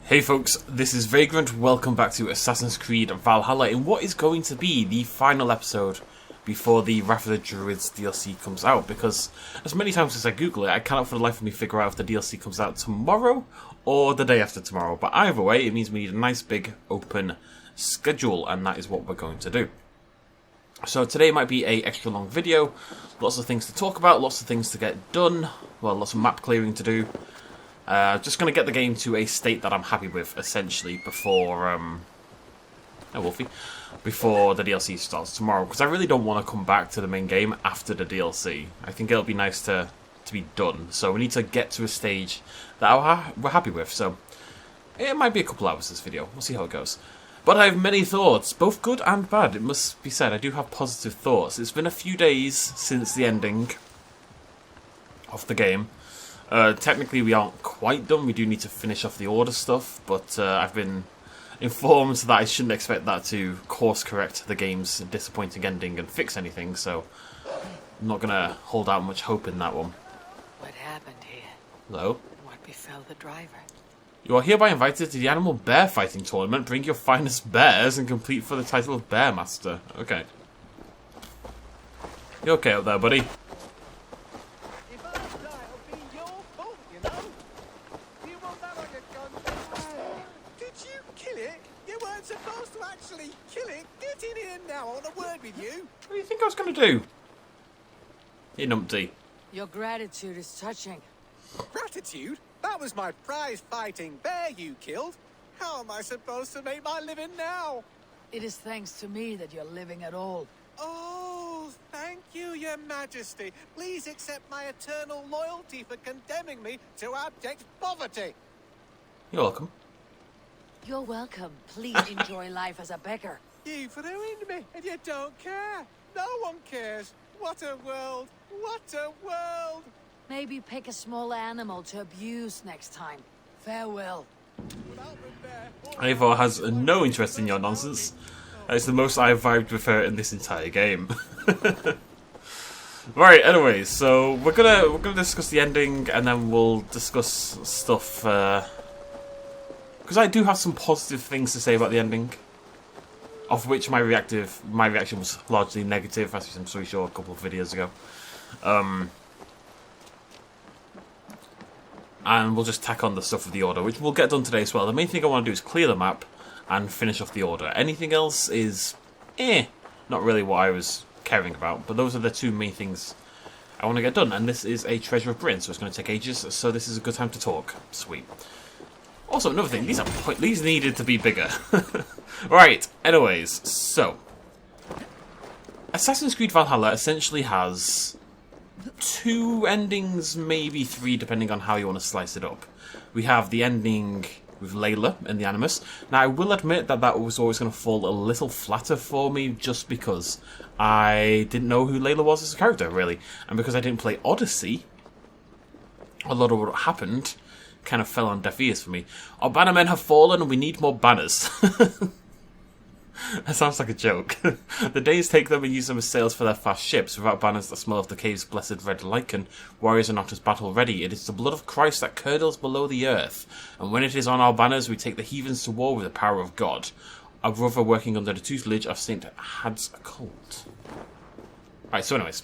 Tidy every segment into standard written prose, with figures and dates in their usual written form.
Hey folks, this is Vagrant. Welcome back to Assassin's Creed Valhalla in what is going to be the final episode before the Wrath of the Druids DLC comes out, because as many times as I Google it, I cannot for the life of me figure out if the DLC comes out tomorrow or the day after tomorrow. But either way, it means we need a nice big open schedule, and that is what we're going to do. So today might be a extra long video, lots of things to talk about, lots of things to get done, well, lots of map clearing to do. Just going to get the game to a state that I'm happy with, essentially, before before the DLC starts tomorrow, because I really don't want to come back to the main game after the DLC. I think it'll be nice to be done, so we need to get to a stage that we're happy with, so it might be a couple hours this video, we'll see how it goes. But I have many thoughts, both good and bad, it must be said. I do have positive thoughts. It's been a few days since the ending of the game. Technically we aren't quite done, we do need to finish off the order stuff, but I've been informed that I shouldn't expect that to course correct the game's disappointing ending and fix anything, so I'm not going to hold out much hope in that one. What happened here? Hello? What befell the driver? You are hereby invited to the Animal Bear Fighting Tournament. Bring your finest bears and compete for the title of Bear Master. Okay. You okay up there, buddy? Supposed to actually kill it. Get in here now. I want a word with you. What do you think I was going to do? You numpty. Your gratitude is touching. Gratitude? That was my prize fighting bear you killed. How am I supposed to make my living now? It is thanks to me that you're living at all. Oh, thank you, your majesty. Please accept my eternal loyalty for condemning me to abject poverty. You're welcome. You're welcome. Please enjoy life as a beggar. You've ruined me, and you don't care. No one cares. What a world. What a world. Maybe pick a small animal to abuse next time. Farewell. Eivor has no interest in your nonsense. It's the most I've vibed with her in this entire game. Right, anyways, so we're gonna discuss the ending, and then we'll discuss stuff, because I do have some positive things to say about the ending, of which my reaction was largely negative, as I'm so sure a couple of videos ago. And we'll just tack on the stuff of the order, which we'll get done today as well. The main thing I want to do is clear the map and finish off the order. Anything else is, not really what I was caring about, but those are the two main things I want to get done. And this is a Treasure of Britain, so it's going to take ages, so this is a good time to talk. Sweet. Also, another thing, these needed to be bigger. Right, anyways, so Assassin's Creed Valhalla essentially has two endings, maybe three, depending on how you want to slice it up. We have the ending with Layla and the Animus. Now, I will admit that was always going to fall a little flatter for me, just because I didn't know who Layla was as a character, really. And because I didn't play Odyssey, a lot of what happened kind of fell on deaf ears for me. Our bannermen have fallen and we need more banners. That sounds like a joke. The Danes take them and use them as sails for their fast ships. Without banners that smell of the cave's blessed red lichen, warriors are not as battle ready. It is the blood of Christ that curdles below the earth, and when it is on our banners we take the heathens to war with the power of God. Our brother working under the tutelage of St. Had's occult. Right, so anyways.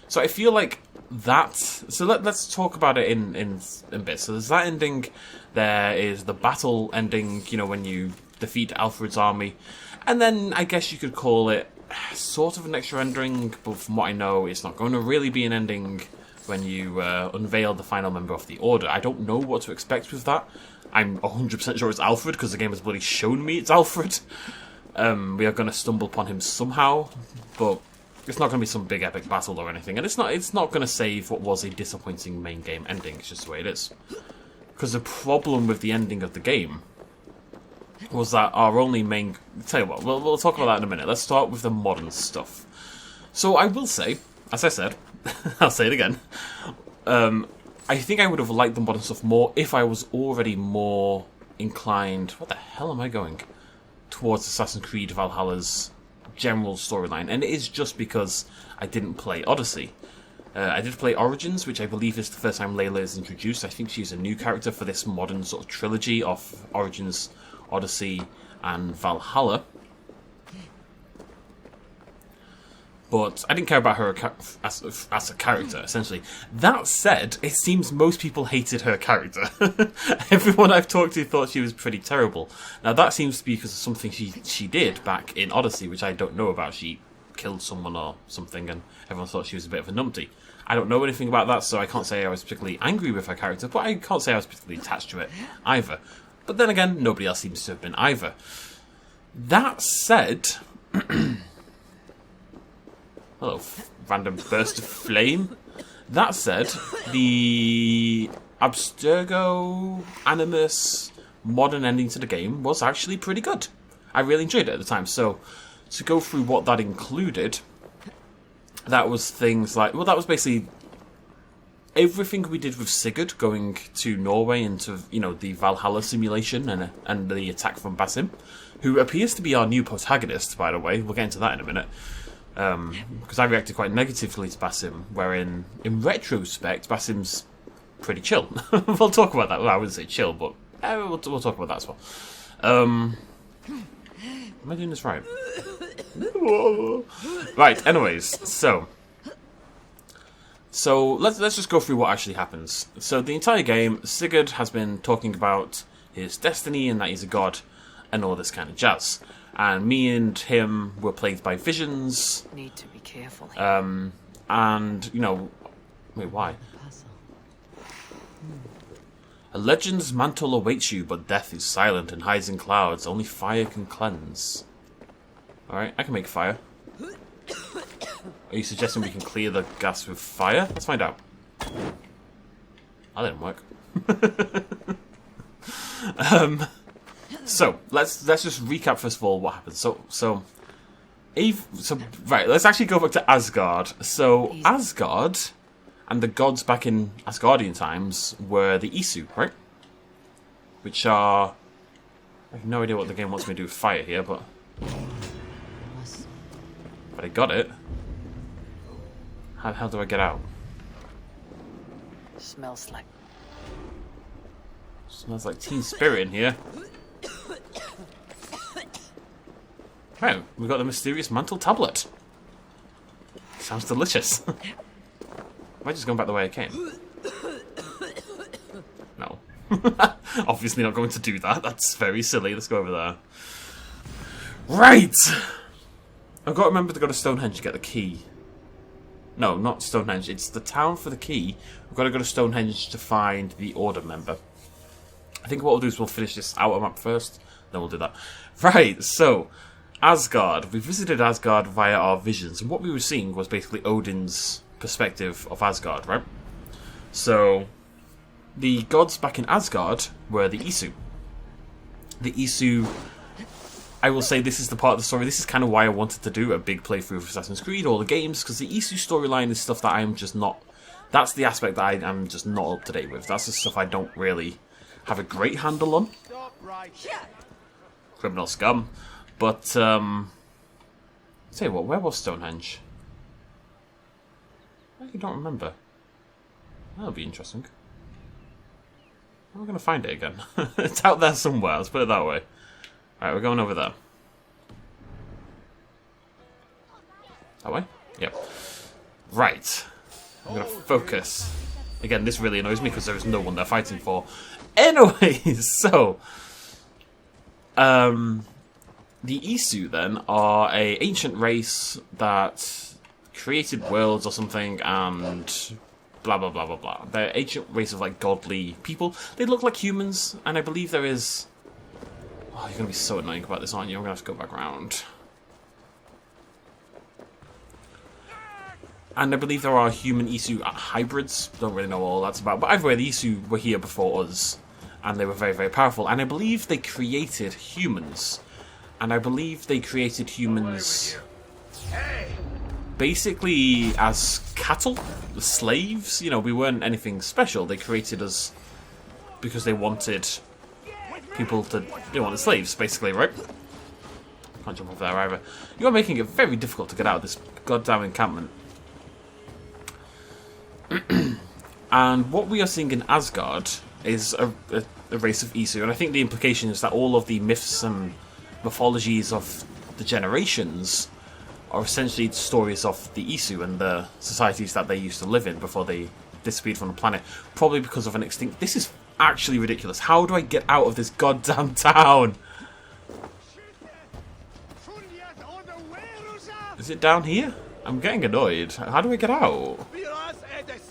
So I feel like that, so let's talk about it in bits. So there's that ending, there is the battle ending, you know, when you defeat Alfred's army, and then I guess you could call it sort of an extra ending, but from what I know, it's not going to really be an ending when you unveil the final member of the Order. I don't know what to expect with that. I'm 100% sure it's Alfred, because the game has bloody shown me it's Alfred. We are going to stumble upon him somehow, but it's not going to be some big epic battle or anything, and it's not going to save what was a disappointing main game ending. It's just the way it is. Because the problem with the ending of the game was that our only main... Tell you what, we'll talk about that in a minute. Let's start with the modern stuff. So I will say, as I said, I'll say it again, I think I would have liked the modern stuff more if I was already more inclined... What the hell am I going? Towards Assassin's Creed Valhalla's general storyline, and it is just because I didn't play Odyssey. I did play Origins, which I believe is the first time Layla is introduced. I think she's a new character for this modern sort of trilogy of Origins, Odyssey, and Valhalla. But I didn't care about her as a character, essentially. That said, it seems most people hated her character. Everyone I've talked to thought she was pretty terrible. Now, that seems to be because of something she did back in Odyssey, which I don't know about. She killed someone or something, and everyone thought she was a bit of a numpty. I don't know anything about that, so I can't say I was particularly angry with her character, but I can't say I was particularly attached to it either. But then again, nobody else seems to have been either. That said... Hello, random burst of flame. That said, the Abstergo Animus modern ending to the game was actually pretty good. I really enjoyed it at the time, so to go through what that included... That was things like... Well, that was basically everything we did with Sigurd going to Norway into, you know, the Valhalla simulation and the attack from Basim, who appears to be our new protagonist, by the way. We'll get into that in a minute. Because I reacted quite negatively to Basim, wherein, in retrospect, Basim's pretty chill. We'll talk about that. Well, I wouldn't say chill, but we'll talk about that as well. Am I doing this right? Right, anyways, so let's just go through what actually happens. So the entire game, Sigurd has been talking about his destiny and that he's a god and all this kind of jazz. And me and him were plagued by visions. Need to be careful here. And, you know... Wait, why? A legend's mantle awaits you, but death is silent and hides in clouds. Only fire can cleanse. Alright, I can make fire. Are you suggesting we can clear the gas with fire? Let's find out. That didn't work. So let's just recap first of all what happened. So right, let's actually go back to Asgard. So Asgard and the gods back in Asgardian times were the Isu, right? Which are... I have no idea what the game wants me to do with fire here, but I got it. How the hell do I get out? Smells like Teen Spirit in here. Oh, we got the mysterious mantle tablet. Sounds delicious. Am I just going back the way I came? No. Obviously not going to do that. That's very silly. Let's go over there. Right! I've got to remember to go to Stonehenge to get the key. No, not Stonehenge. It's the town for the key. We've got to go to Stonehenge to find the Order member. I think what we'll do is we'll finish this outer map first. Then we'll do that. Right, so... Asgard. We visited Asgard via our visions, and what we were seeing was basically Odin's perspective of Asgard, right? So, the gods back in Asgard were the Isu. The Isu... I will say this is the part of the story, this is kind of why I wanted to do a big playthrough of Assassin's Creed, all the games, because the Isu storyline is stuff that I'm just not... That's the aspect that I am just not up to date with. That's the stuff I don't really have a great handle on. Criminal scum. But, tell you what, where was Stonehenge? I don't remember. That'll be interesting. I'm going to find it again. It's out there somewhere, let's put it that way. Alright, we're going over there. That way? Yep. Right. I'm going to focus. Again, this really annoys me because there is no one they're fighting for. Anyways, so... The Isu, then, are a ancient race that created worlds or something, and blah, blah, blah, blah, blah. They're an ancient race of, like, godly people. They look like humans, and I believe there is... Oh, you're going to be so annoying about this, aren't you? I'm going to have to go back around. And I believe there are human Isu hybrids. Don't really know what all that's about. But either way, the Isu were here before us, and they were very, very powerful. And I believe they created humans. And I believe they created humans basically as cattle, slaves. You know, we weren't anything special. They created us because they wanted people to... They wanted slaves, basically, right? Can't jump over there either. You are making it very difficult to get out of this goddamn encampment. And what we are seeing in Asgard is a race of Isu, and I think the implication is that all of the myths and mythologies of the generations are essentially stories of the Isu and the societies that they used to live in before they disappeared from the planet, probably because of an extinct... This is actually ridiculous. How do I get out of this goddamn town? Is it down here? I'm getting annoyed. How do I get out?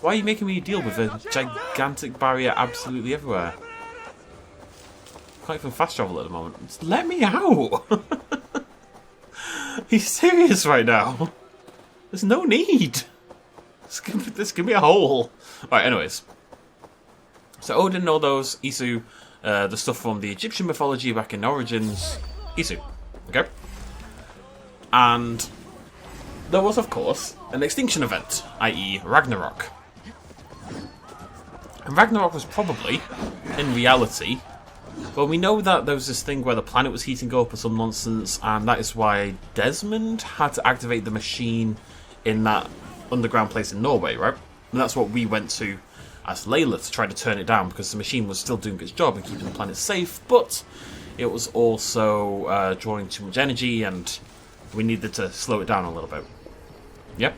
Why are you making me deal with a gigantic barrier absolutely everywhere? I can't even fast travel at the moment. Just let me out! Are you serious right now? There's no need. Just give me a hole. Alright, anyways. So Odin and all those, Isu, the stuff from the Egyptian mythology back in Origins. Isu. Okay? And there was, of course, an extinction event, i.e. Ragnarok. And Ragnarok was probably, in reality... Well, we know that there was this thing where the planet was heating up or some nonsense, and that is why Desmond had to activate the machine in that underground place in Norway, right? And that's what we went to as Layla to try to turn it down, because the machine was still doing its job and keeping the planet safe, but it was also drawing too much energy, and we needed to slow it down a little bit. Yep.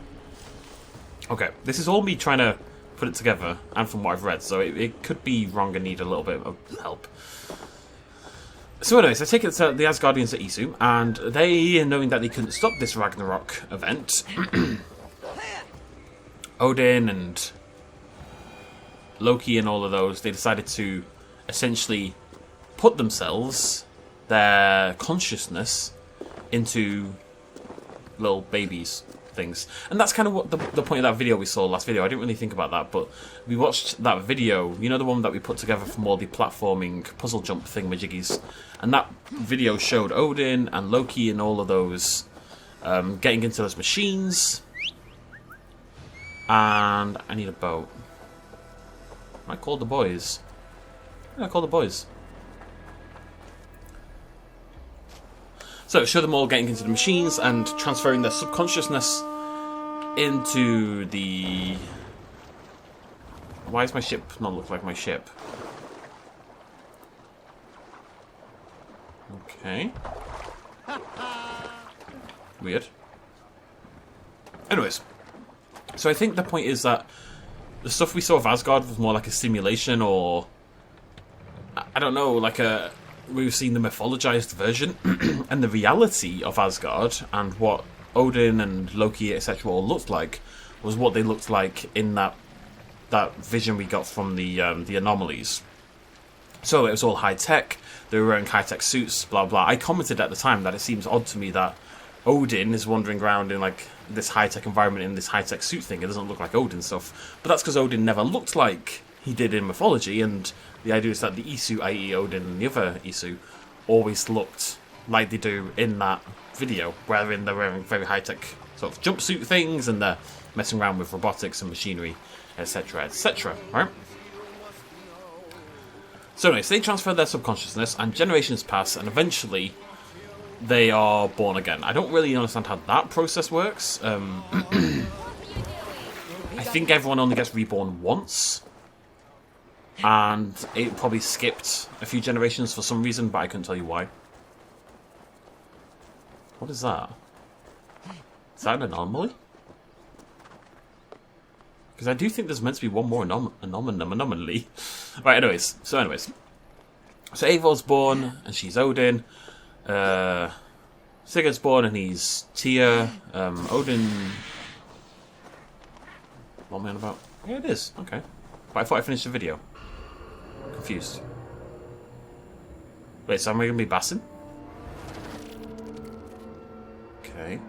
Okay, this is all me trying to put it together, and from what I've read, so it could be wrong and need a little bit of help. So anyways, I take it to the Asgardians at Isu, and they, knowing that they couldn't stop this Ragnarok event, Odin and Loki and all of those, they decided to essentially put themselves, their consciousness, into little babies things. And that's kind of what the point of that video we saw last video. I didn't really think about that, but we watched that video, you know, the one that we put together from all the platforming puzzle jump thingamajiggies, and that video showed Odin and Loki and all of those getting into those machines. And I need a boat. I called the boys. I called the boys. So, show them all getting into the machines and transferring their subconsciousness into the... Why does my ship not look like my ship? Okay. Weird. Anyways. So I think the point is that the stuff we saw of Asgard was more like a simulation, or... I don't know, like a... We've seen the mythologized version, and the reality of Asgard and what Odin and Loki, etc., all looked like was what they looked like in that vision we got from the anomalies. So it was all high tech. They were wearing high tech suits, blah blah. I commented at the time that it seems odd to me that Odin is wandering around in like this high tech environment in this high tech suit thing. It doesn't look like Odin stuff, but that's because Odin never looked like he did in mythology, and the idea is that the Isu, i.e. Odin and the other Isu, always looked like they do in that video, wherein they're wearing very high-tech sort of jumpsuit things, and they're messing around with robotics and machinery, etc., etc., right? So anyways, they transfer their subconsciousness, and generations pass, and eventually they are born again. I don't really understand how that process works. I think everyone only gets reborn once. And it probably skipped a few generations for some reason, but I couldn't tell you why. What is that? Is that an anomaly? Because I do think there's meant to be one more anomaly. Right, anyways. So Eivor's born, and she's Odin. Sigurd's born, and he's Tyr. Odin... What am I on about? Yeah, it is. Okay. But I thought I finished the video. Confused. Wait, so am I going to be Basim? Okay.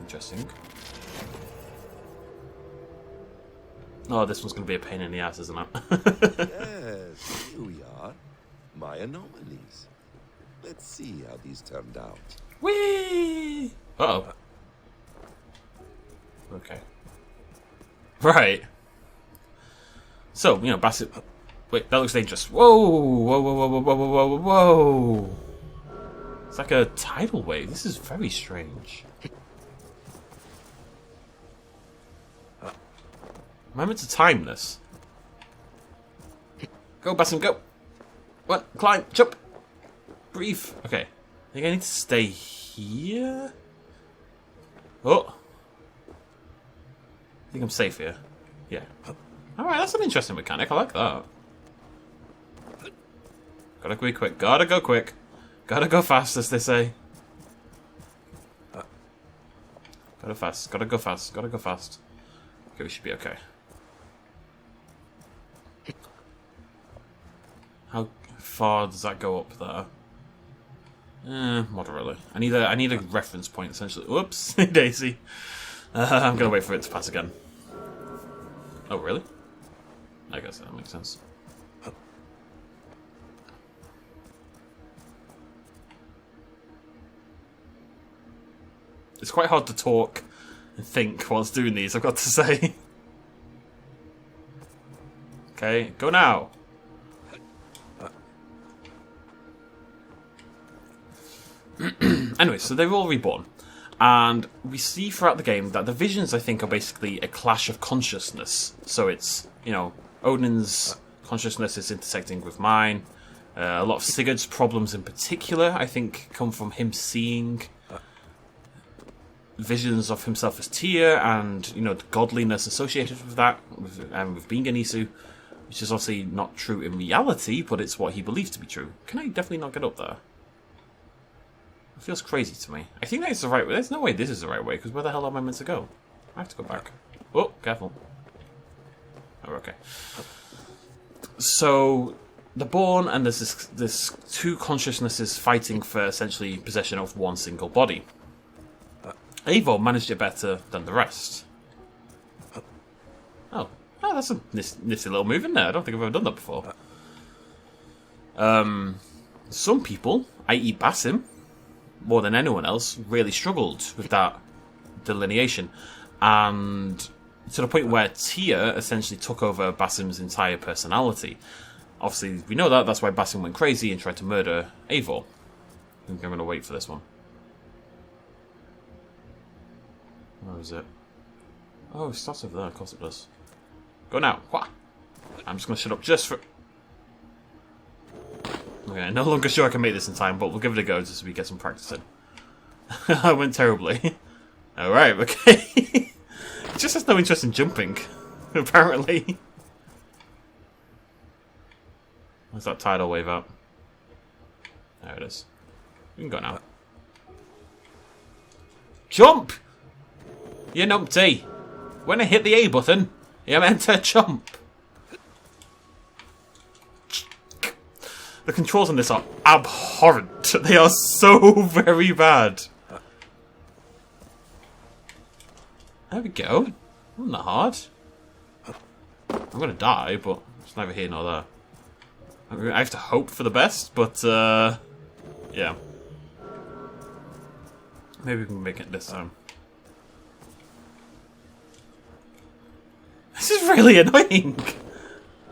Interesting. Oh, this one's going to be a pain in the ass, isn't it? Yes, here we are. My anomalies. Let's see how these turned out. Whee! Uh-oh. Okay. Right. So, you know, Basim... Wait, that looks dangerous. Whoa! Whoa, whoa, whoa, whoa, whoa, whoa, whoa, whoa! It's like a tidal wave. This is very strange. Am I meant to time this? Go, Basim, go! What? Climb, jump! Breathe! Okay. I think I need to stay here? Oh! I think I'm safe here. Yeah. Alright, that's an interesting mechanic. I like that. Gotta be quick. Gotta go quick. Gotta go fast, as they say. Gotta fast. Gotta go fast. Gotta go fast. Okay, we should be okay. How far does that go up there? Moderately. I need a reference point, essentially. Whoops, Daisy. I'm gonna wait for it to pass again. Oh, really? I guess that makes sense. It's quite hard to talk and think whilst doing these, I've got to say. Okay, go now. Anyway, so they're all reborn. And we see throughout the game that the visions, I think, are basically a clash of consciousness. So it's, you know, Odin's consciousness is intersecting with mine. A lot of Sigurd's problems in particular, I think, come from him seeing visions of himself as Tyr and, you know, the godliness associated with that, with being an Isu, which is obviously not true in reality, but it's what he believes to be true. Can I definitely not get up there? It feels crazy to me. I think that's the right way. There's no way this is the right way, because where the hell am I meant to go? I have to go back. Oh, careful. Oh, okay. So, they're born, and there's this two consciousnesses fighting for essentially possession of one single body. Eivor managed it better than the rest. Oh, that's a nifty little move in there. I don't think I've ever done that before. Some people, i.e. Basim, more than anyone else, really struggled with that delineation. And to the point where Tyr essentially took over Basim's entire personality. Obviously, we know that. That's why Basim went crazy and tried to murder Eivor. I think I'm going to wait for this one. Where is it? Oh, it starts over there. Of course it does. Go now. Wah! I'm just going to shut up just for... Okay, no longer sure I can make this in time, but we'll give it a go just so we get some practice in. I went terribly. Alright, okay. It just has no interest in jumping, apparently. Where's that tidal wave out? There it is. We can go now. Jump! You numpty! When I hit the A button, you're meant to jump. The controls on this are abhorrent. They are so very bad. There we go. Wasn't that hard? I'm gonna die, but it's neither here nor there. I mean, I have to hope for the best, but yeah. Maybe we can make it this time. This is really annoying.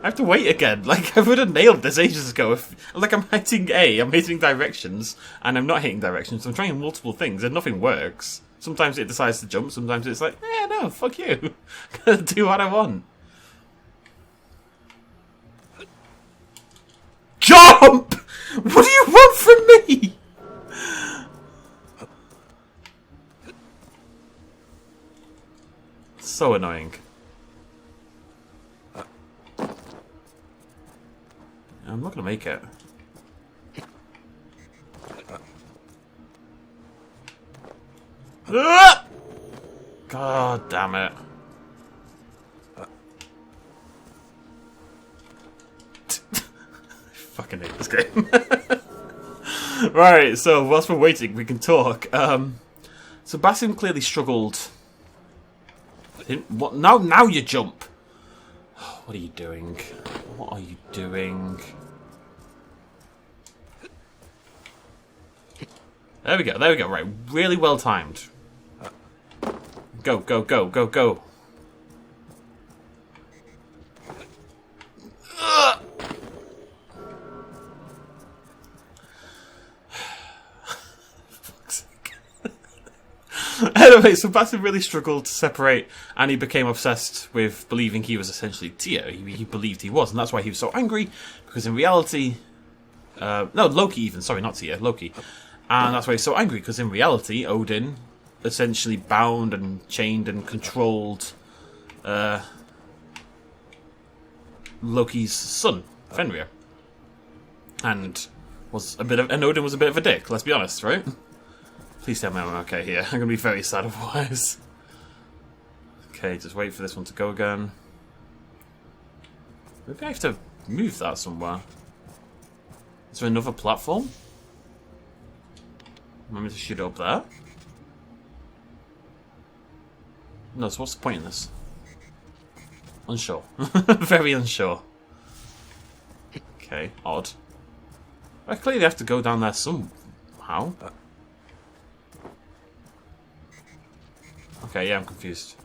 I have to wait again. Like, I would have nailed this ages ago. Like, I'm hitting A, I'm hitting directions, and I'm not hitting directions. I'm trying multiple things, and nothing works. Sometimes it decides to jump, sometimes it's like, no, fuck you. Gonna do what I want. Jump! What do you want from me? So annoying. I'm not gonna make it. God damn it. Fucking hate this game. Right, so whilst we're waiting, we can talk. So Basim clearly struggled. What? Now you jump. What are you doing? What are you doing? There we go, there we go. Right, really well timed. Go, go, go, go, go. Anyway, so Basim really struggled to separate, and he became obsessed with believing he was essentially Tyr. He believed he was, and that's why he was so angry, because in reality... no, Loki even, sorry, not Tyr, Loki. And that's why he's so angry, because in reality, Odin essentially bound and chained and controlled Loki's son, Fenrir. And Odin was a bit of a dick, let's be honest, right? Please tell me I'm okay here. I'm going to be very sad otherwise. Okay, just wait for this one to go again. Maybe I have to move that somewhere. Is there another platform? Am I meant to shoot it up there? No, so what's the point in this? Unsure. Very unsure. Okay, odd. I clearly have to go down there somehow. Okay, yeah, I'm confused.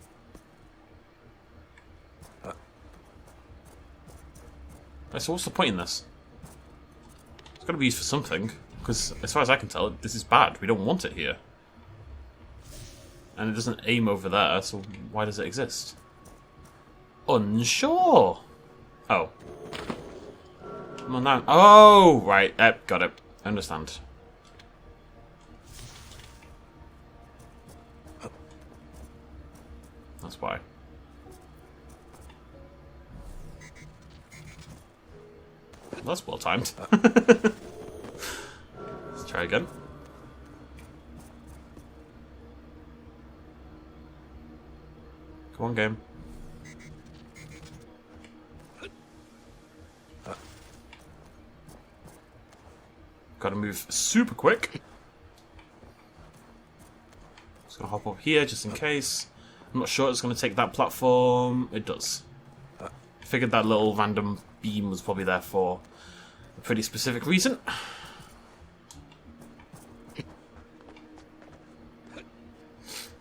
Right, so what's the point in this? It's got to be used for something, because as far as I can tell, this is bad. We don't want it here. And it doesn't aim over there, so why does it exist? Unsure! Oh. Come on now. Oh, right. Got it. I understand. That's why. Well, that's well timed. Let's try again. Come on, game. Gotta move super quick. Just gonna hop up here just in case. I'm not sure it's gonna take that platform. It does. I figured that little random beam was probably there for a pretty specific reason.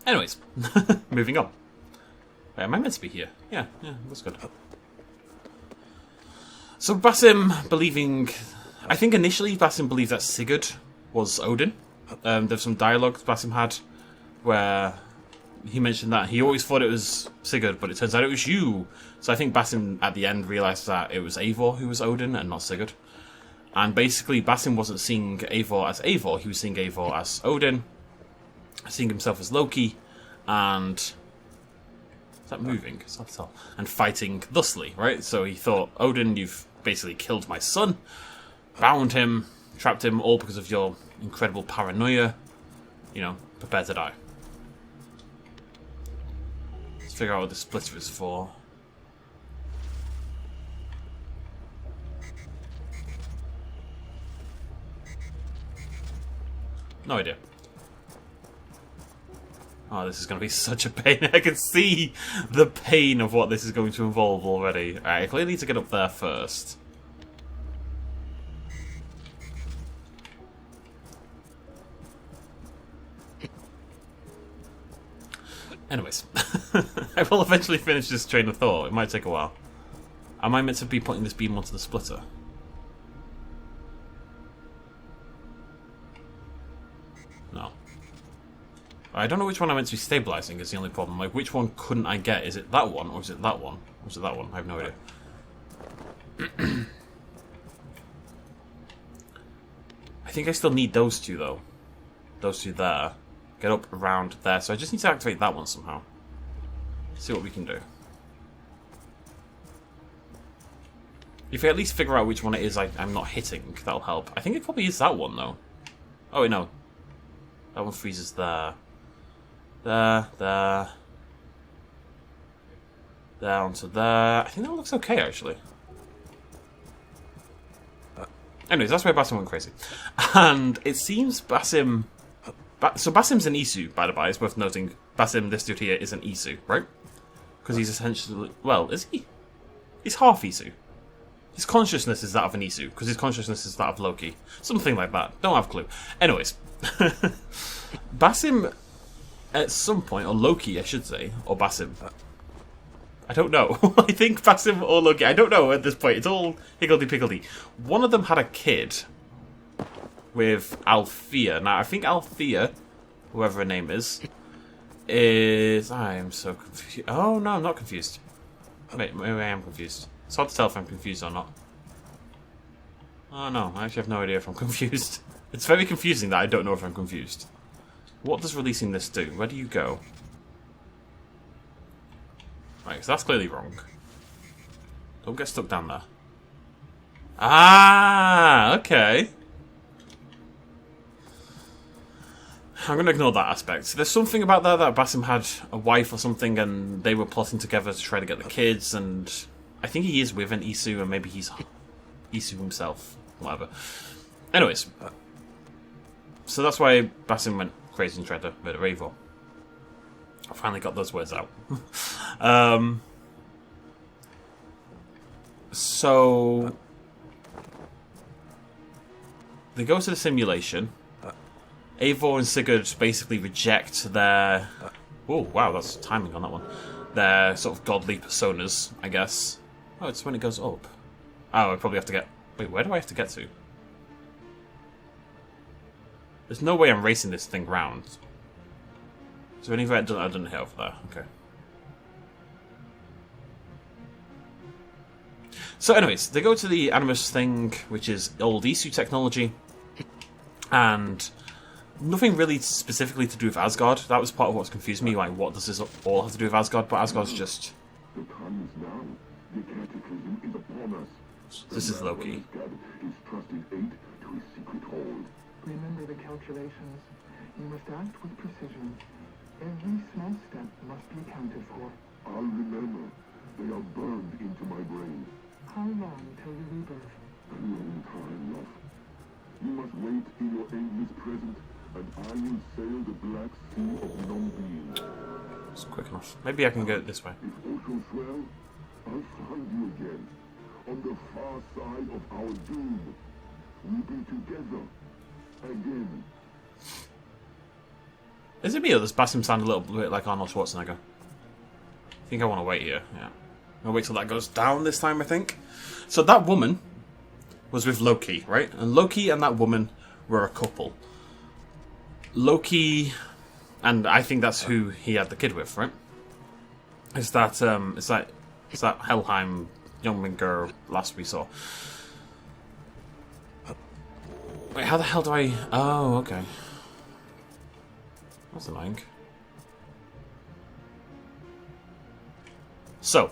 Anyways, moving on. Wait, am I meant to be here? Yeah, that's good. So Basim believing... I think initially Basim believed that Sigurd was Odin. There's some dialogue Basim had where he mentioned that he always thought it was Sigurd, but it turns out it was you. So I think Basim at the end realised that it was Eivor who was Odin and not Sigurd. And basically Basim wasn't seeing Eivor as Eivor, he was seeing Eivor as Odin, seeing himself as Loki, and... Is that moving? It's hard to tell. And fighting thusly, right? So he thought, Odin, you've basically killed my son, bound him, trapped him, all because of your incredible paranoia. You know, prepare to die. Let's figure out what the splitter is for. No idea. Oh, this is going to be such a pain. I can see the pain of what this is going to involve already. Alright, I clearly need to get up there first. Anyways, I will eventually finish this train of thought. It might take a while. Am I meant to be putting this beam onto the splitter? No. I don't know which one I'm meant to be stabilizing is the only problem. Like, which one couldn't I get? Is it that one, or is it that one? Or is it that one? I have no idea. I think I still need those two, though. Those two there. Get up around there. So I just need to activate that one somehow. See what we can do. If I at least figure out which one it is I'm not hitting, that'll help. I think it probably is that one, though. Oh, wait, no. That one freezes there. There. There onto there. I think that looks okay, actually. Anyways, that's where Basim went crazy. And it seems Basim... So Basim's an Isu, by the by. It's worth noting. Basim, this dude here, is an Isu, right? Because he's essentially... Well, is he? He's half Isu. His consciousness is that of an Isu, because his consciousness is that of Loki. Something like that. Don't have a clue. Anyways. Basim, at some point, or Loki, I should say, or Basim. I don't know. I think Basim or Loki. I don't know at this point. It's all higgledy-piggledy. One of them had a kid with Althea. Now, I think Althea, whoever her name is, is... I am so confused. Oh, no, I'm not confused. Wait, maybe I am confused. It's hard to tell if I'm confused or not. Oh, no, I actually have no idea if I'm confused. It's very confusing that I don't know if I'm confused. What does releasing this do? Where do you go? Right, so that's clearly wrong. Don't get stuck down there. Ah, okay. I'm going to ignore that aspect. There's something about that Basim had a wife or something and they were plotting together to try to get the kids, and I think he is with an Isu, and maybe he's Isu himself. Whatever. Anyways. So that's why Basim went crazy and tried to murder Eivor. I finally got those words out. So they go to the simulation. Eivor and Sigurd basically reject their... Oh, wow, that's timing on that one. Their sort of godly personas, I guess. Oh, it's when it goes up. Oh, I probably have to get... Wait, where do I have to get to? There's no way I'm racing this thing round. Is there anywhere I didn't hit over there? Okay. So anyways, they go to the Animus thing, which is old Isu technology. And... nothing really specifically to do with Asgard. That was part of what's confused me. Like, what does this all have to do with Asgard? But Asgard's just... This is Loki. Remember the calculations. You must act with precision. Every small step must be accounted for. I'll remember. They are burned into my brain. How long till your rebirth? A long time, love. You must wait in your endless present, and I will sail the black sea of non-being. It's quick enough. Maybe I can go this way. If oceans swell, I'll find you again, on the far side of our doom. We'll be together, again. Is it me or does Basim sound a little bit like Arnold Schwarzenegger? I think I want to wait here, yeah. I'll wait till that goes down this time, I think. So that woman was with Loki, right? And Loki and that woman were a couple. Loki, and I think that's who he had the kid with, right? It's that Helheim young girl last we saw. Wait, how the hell do I... Oh, okay. That's annoying. So,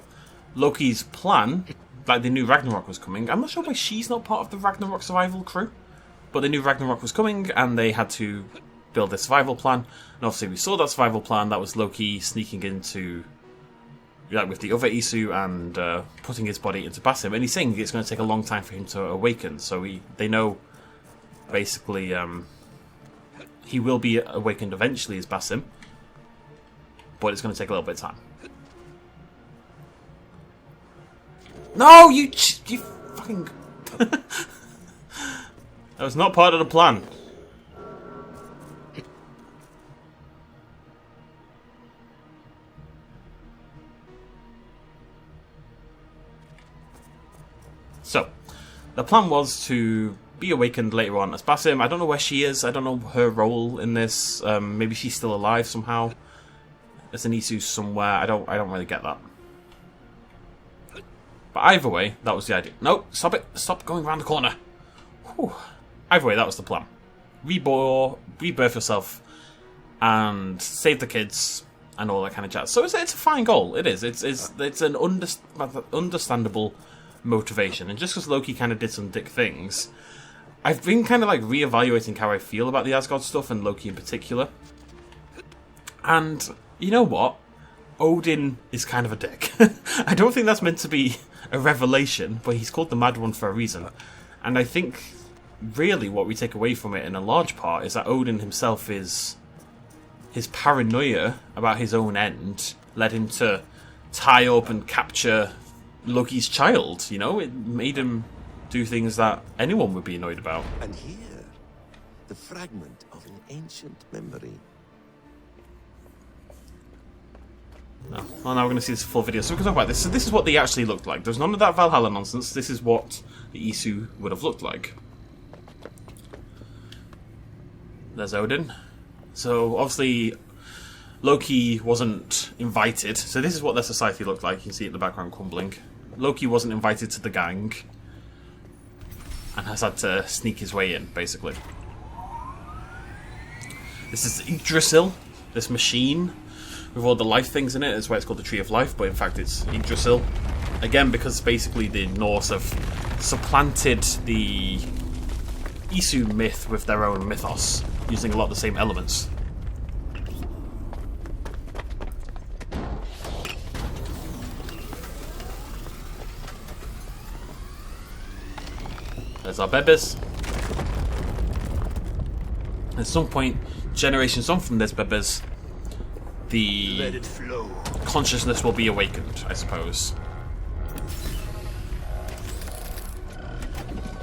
Loki's plan, like they knew Ragnarok was coming. I'm not sure why she's not part of the Ragnarok survival crew. But they knew Ragnarok was coming and they had to build a survival plan. And obviously we saw that survival plan. That was Loki sneaking into... like with the other Isu and putting his body into Basim. And he's saying it's going to take a long time for him to awaken. So they know, basically, he will be awakened eventually as Basim. But it's going to take a little bit of time. No, you fucking... That was not part of the plan. So, the plan was to be awakened later on as Basim. I don't know where she is. I don't know her role in this. Maybe she's still alive somehow. As an Isu somewhere. I don't really get that. But either way, that was the idea. No, stop it. Stop going around the corner. Whew. Either way, that was the plan. Rebirth yourself and save the kids and all that kind of jazz. So it's a fine goal. It is. It's an understandable motivation. And just because Loki kind of did some dick things, I've been kind of like reevaluating how I feel about the Asgard stuff and Loki in particular. And you know what? Odin is kind of a dick. I don't think that's meant to be a revelation, but he's called the Mad One for a reason. And I think really what we take away from it in a large part is that Odin himself is... his paranoia about his own end led him to tie up and capture Loki's child, you know? It made him do things that anyone would be annoyed about. And here, the fragment of an ancient memory. No. Well, now we're going to see this full video, so we can talk about this. So this is what they actually looked like. There's none of that Valhalla nonsense. This is what the Isu would have looked like. There's Odin. So, obviously, Loki wasn't invited. So this is what their society looked like. You can see it in the background crumbling. Loki wasn't invited to the gang and has had to sneak his way in, basically. This is Yggdrasil, this machine with all the life things in it. That's why it's called the Tree of Life, but in fact it's Yggdrasil. Again, because basically the Norse have supplanted the Isu myth with their own mythos, using a lot of the same elements. There's our bebes. At some point, generations on from this bebes, the consciousness will be awakened, I suppose.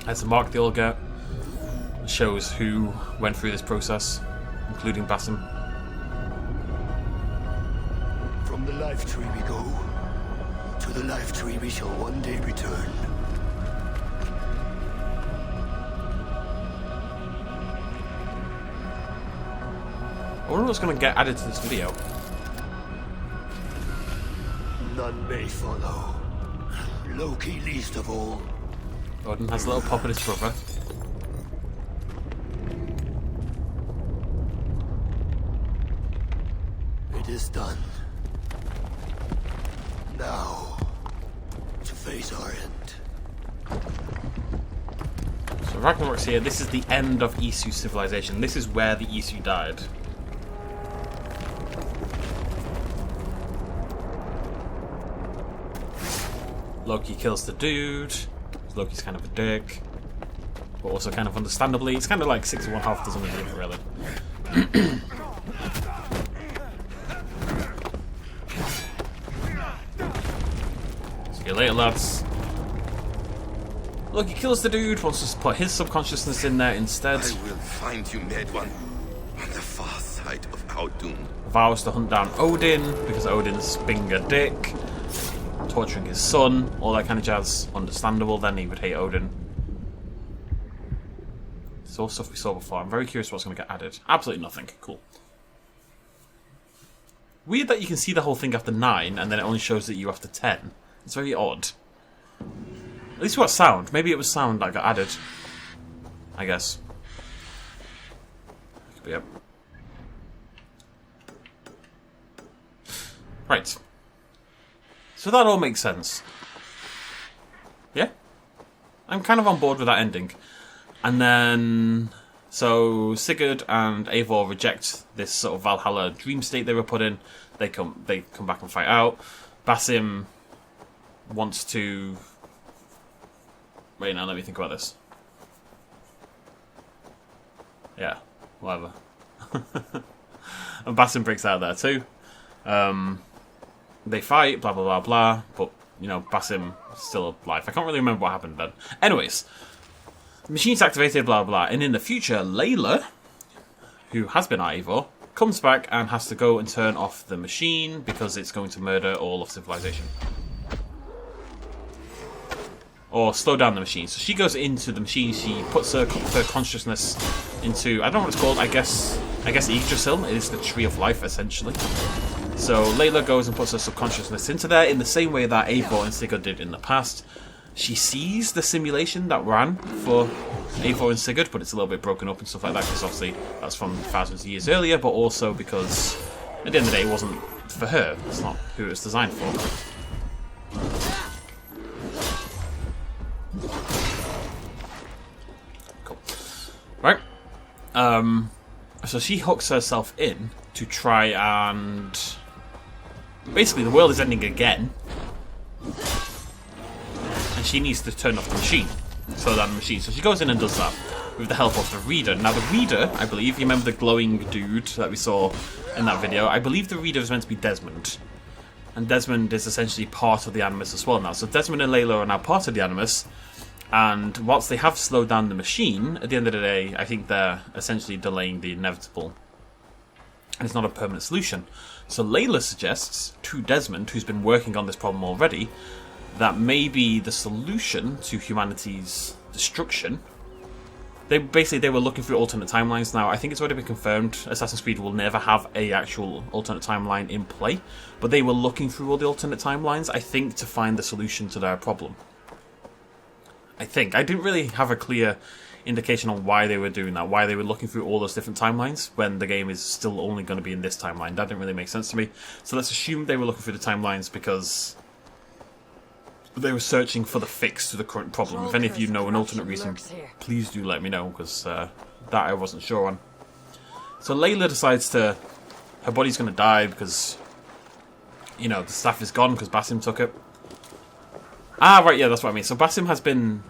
There's a mark they all get. It shows who went through this process, including Basim. From the life tree we go. To the life tree we shall one day return. I wonder what's going to get added to this video. None may follow. Loki least of all. Odin has a little pop at his brother. It is done. Now, to face our end. So Ragnarok's here. This is the end of Isu civilization. This is where the Isu died. Loki kills the dude. Loki's kind of a dick, but also kind of understandably. It's kind of like 6 of one, half dozen of the other, really. See you later, lads. Loki kills the dude, wants to put his subconsciousness in there instead. I will find you, mad one, on the far side of our doom. Vows to hunt down Odin, because Odin's being a dick. Torturing his son, all that kind of jazz. Understandable, then he would hate Odin. It's all stuff we saw before. I'm very curious what's going to get added. Absolutely nothing. Cool. Weird that you can see the whole thing after 9, and then it only shows that you after 10. It's very odd. At least we got sound. Maybe it was sound that got added. I guess. Could be up. Right. So that all makes sense. Yeah? I'm kind of on board with that ending. And then... So, Sigurd and Eivor reject this sort of Valhalla dream state they were put in. They come back and fight out. Basim wants to... Wait, now let me think about this. Yeah, whatever. And Basim breaks out there too. They fight, blah, blah, blah, blah, but, you know, Basim is still alive. I can't really remember what happened then. Anyways, the machine's activated, blah, blah, and in the future, Layla, who has been Eivor, comes back and has to go and turn off the machine because it's going to murder all of civilization. Or slow down the machine. So she goes into the machine, she puts her consciousness into, I don't know what it's called, I guess Yggdrasil. It is the Tree of Life, essentially. So Layla goes and puts her subconsciousness into there in the same way that Eivor and Sigurd did in the past. She sees the simulation that ran for Eivor and Sigurd, but it's a little bit broken up and stuff like that, because obviously that's from thousands of years earlier, but also because at the end of the day it wasn't for her. It's not who it was designed for. Cool. Right. So she hooks herself in to try and... Basically, the world is ending again. And she needs to turn off the machine. Slow down the machine. So she goes in and does that with the help of the Reader. Now, the Reader, I believe, you remember the glowing dude that we saw in that video? I believe the Reader is meant to be Desmond. And Desmond is essentially part of the Animus as well now. So Desmond and Layla are now part of the Animus. And whilst they have slowed down the machine, at the end of the day, I think they're essentially delaying the inevitable. And it's not a permanent solution. So Layla suggests to Desmond, who's been working on this problem already, that maybe the solution to humanity's destruction They were looking through alternate timelines. Now I think it's already been confirmed Assassin's Creed will never have a actual alternate timeline in play, but they were looking through all the alternate timelines, I think, to find the solution to their problem. I think I didn't really have a clear indication on why they were doing that, why they were looking through all those different timelines when the game is still only going to be in this timeline. That didn't really make sense to me. So let's assume they were looking through the timelines because they were searching for the fix to the current problem. If any of you know an alternate reason, please do let me know, because that I wasn't sure on. So Layla decides her body's going to die because, you know, the staff is gone because Basim took it. Ah, right, yeah, that's what I mean. So Basim has been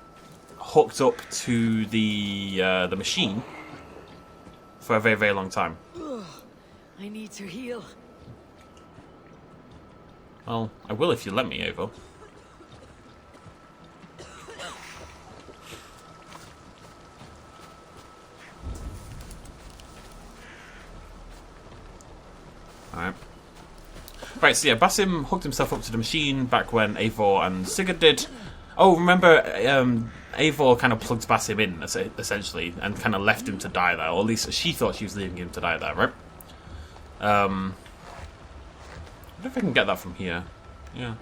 hooked up to the machine for a very, very long time. I need to heal. Well, I will if you let me, Eivor. Alright. Right, so yeah, Basim hooked himself up to the machine back when Eivor and Sigurd did. Oh, remember, Eivor kind of plugged Basim in, essentially, and kind of left him to die there. Or at least she thought she was leaving him to die there, right? I wonder if I can get that from here. Yeah.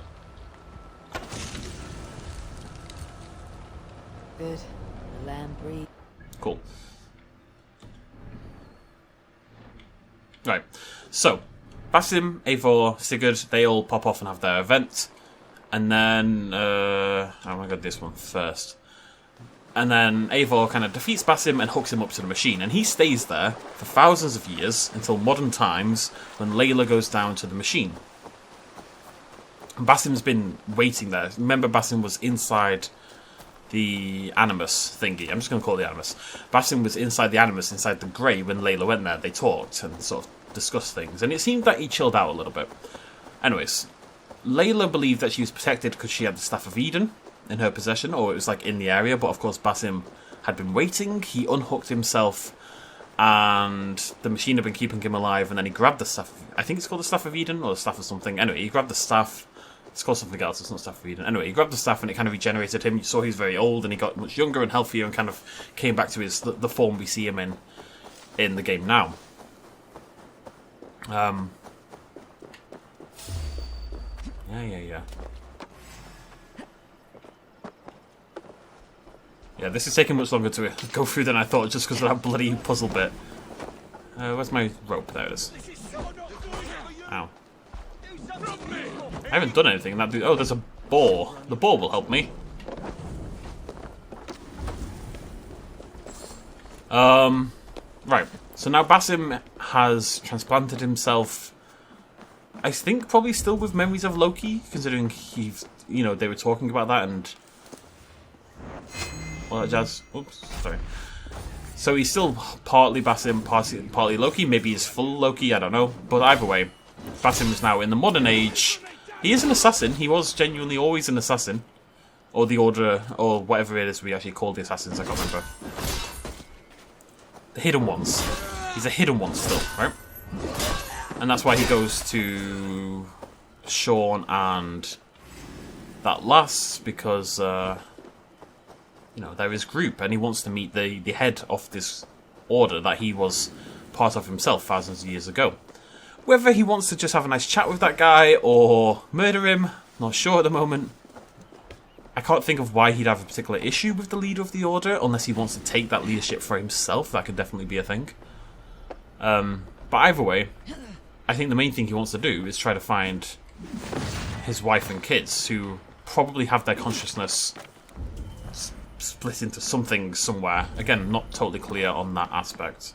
Good. The land breathes. Cool. Right, so Basim, Eivor, Sigurd, they all pop off and have their event. And then, oh my god, this one first. And then Eivor kind of defeats Basim and hooks him up to the machine. And he stays there for thousands of years until modern times when Layla goes down to the machine. And Basim's been waiting there. Remember, Basim was inside the Animus thingy. I'm just going to call it the Animus. Basim was inside the Animus, inside the Grey, when Layla went there. They talked and sort of discussed things. And it seemed that he chilled out a little bit. Anyways, Layla believed that she was protected because she had the Staff of Eden in her possession, or it was like in the area, but of course Basim had been waiting. He unhooked himself and the machine had been keeping him alive, and then he grabbed the Staff. I think it's called the Staff of Eden or the Staff of something. Anyway, he grabbed the staff. It's called something else, it's not Staff of Eden. Anyway, he grabbed the staff and it kind of regenerated him. You saw he was very old and he got much younger and healthier and kind of came back to his the form we see him in the game now. Yeah. Yeah, this is taking much longer to go through than I thought, just because of that bloody puzzle bit. Where's my rope? There it is. Ow. I haven't done anything. Oh, there's a boar. The boar will help me. Right. So now Basim has transplanted himself, I think probably still with memories of Loki, considering they were talking about that and all that jazz. Oops, sorry. So he's still partly Basim, partly Loki. Maybe he's full Loki, I don't know. But either way, Basim is now in the modern age. He is an assassin. He was genuinely always an assassin. Or the Order, or whatever it is we actually call the assassins, I can't remember. The Hidden Ones. He's a Hidden One still, right? And that's why he goes to Sean and that lass, because, they're his group, and he wants to meet the head of this order that he was part of himself thousands of years ago. Whether he wants to just have a nice chat with that guy or murder him, not sure at the moment. I can't think of why he'd have a particular issue with the leader of the order, unless he wants to take that leadership for himself. That could definitely be a thing. But either way, I think the main thing he wants to do is try to find his wife and kids, who probably have their consciousness split into something somewhere. Again, not totally clear on that aspect.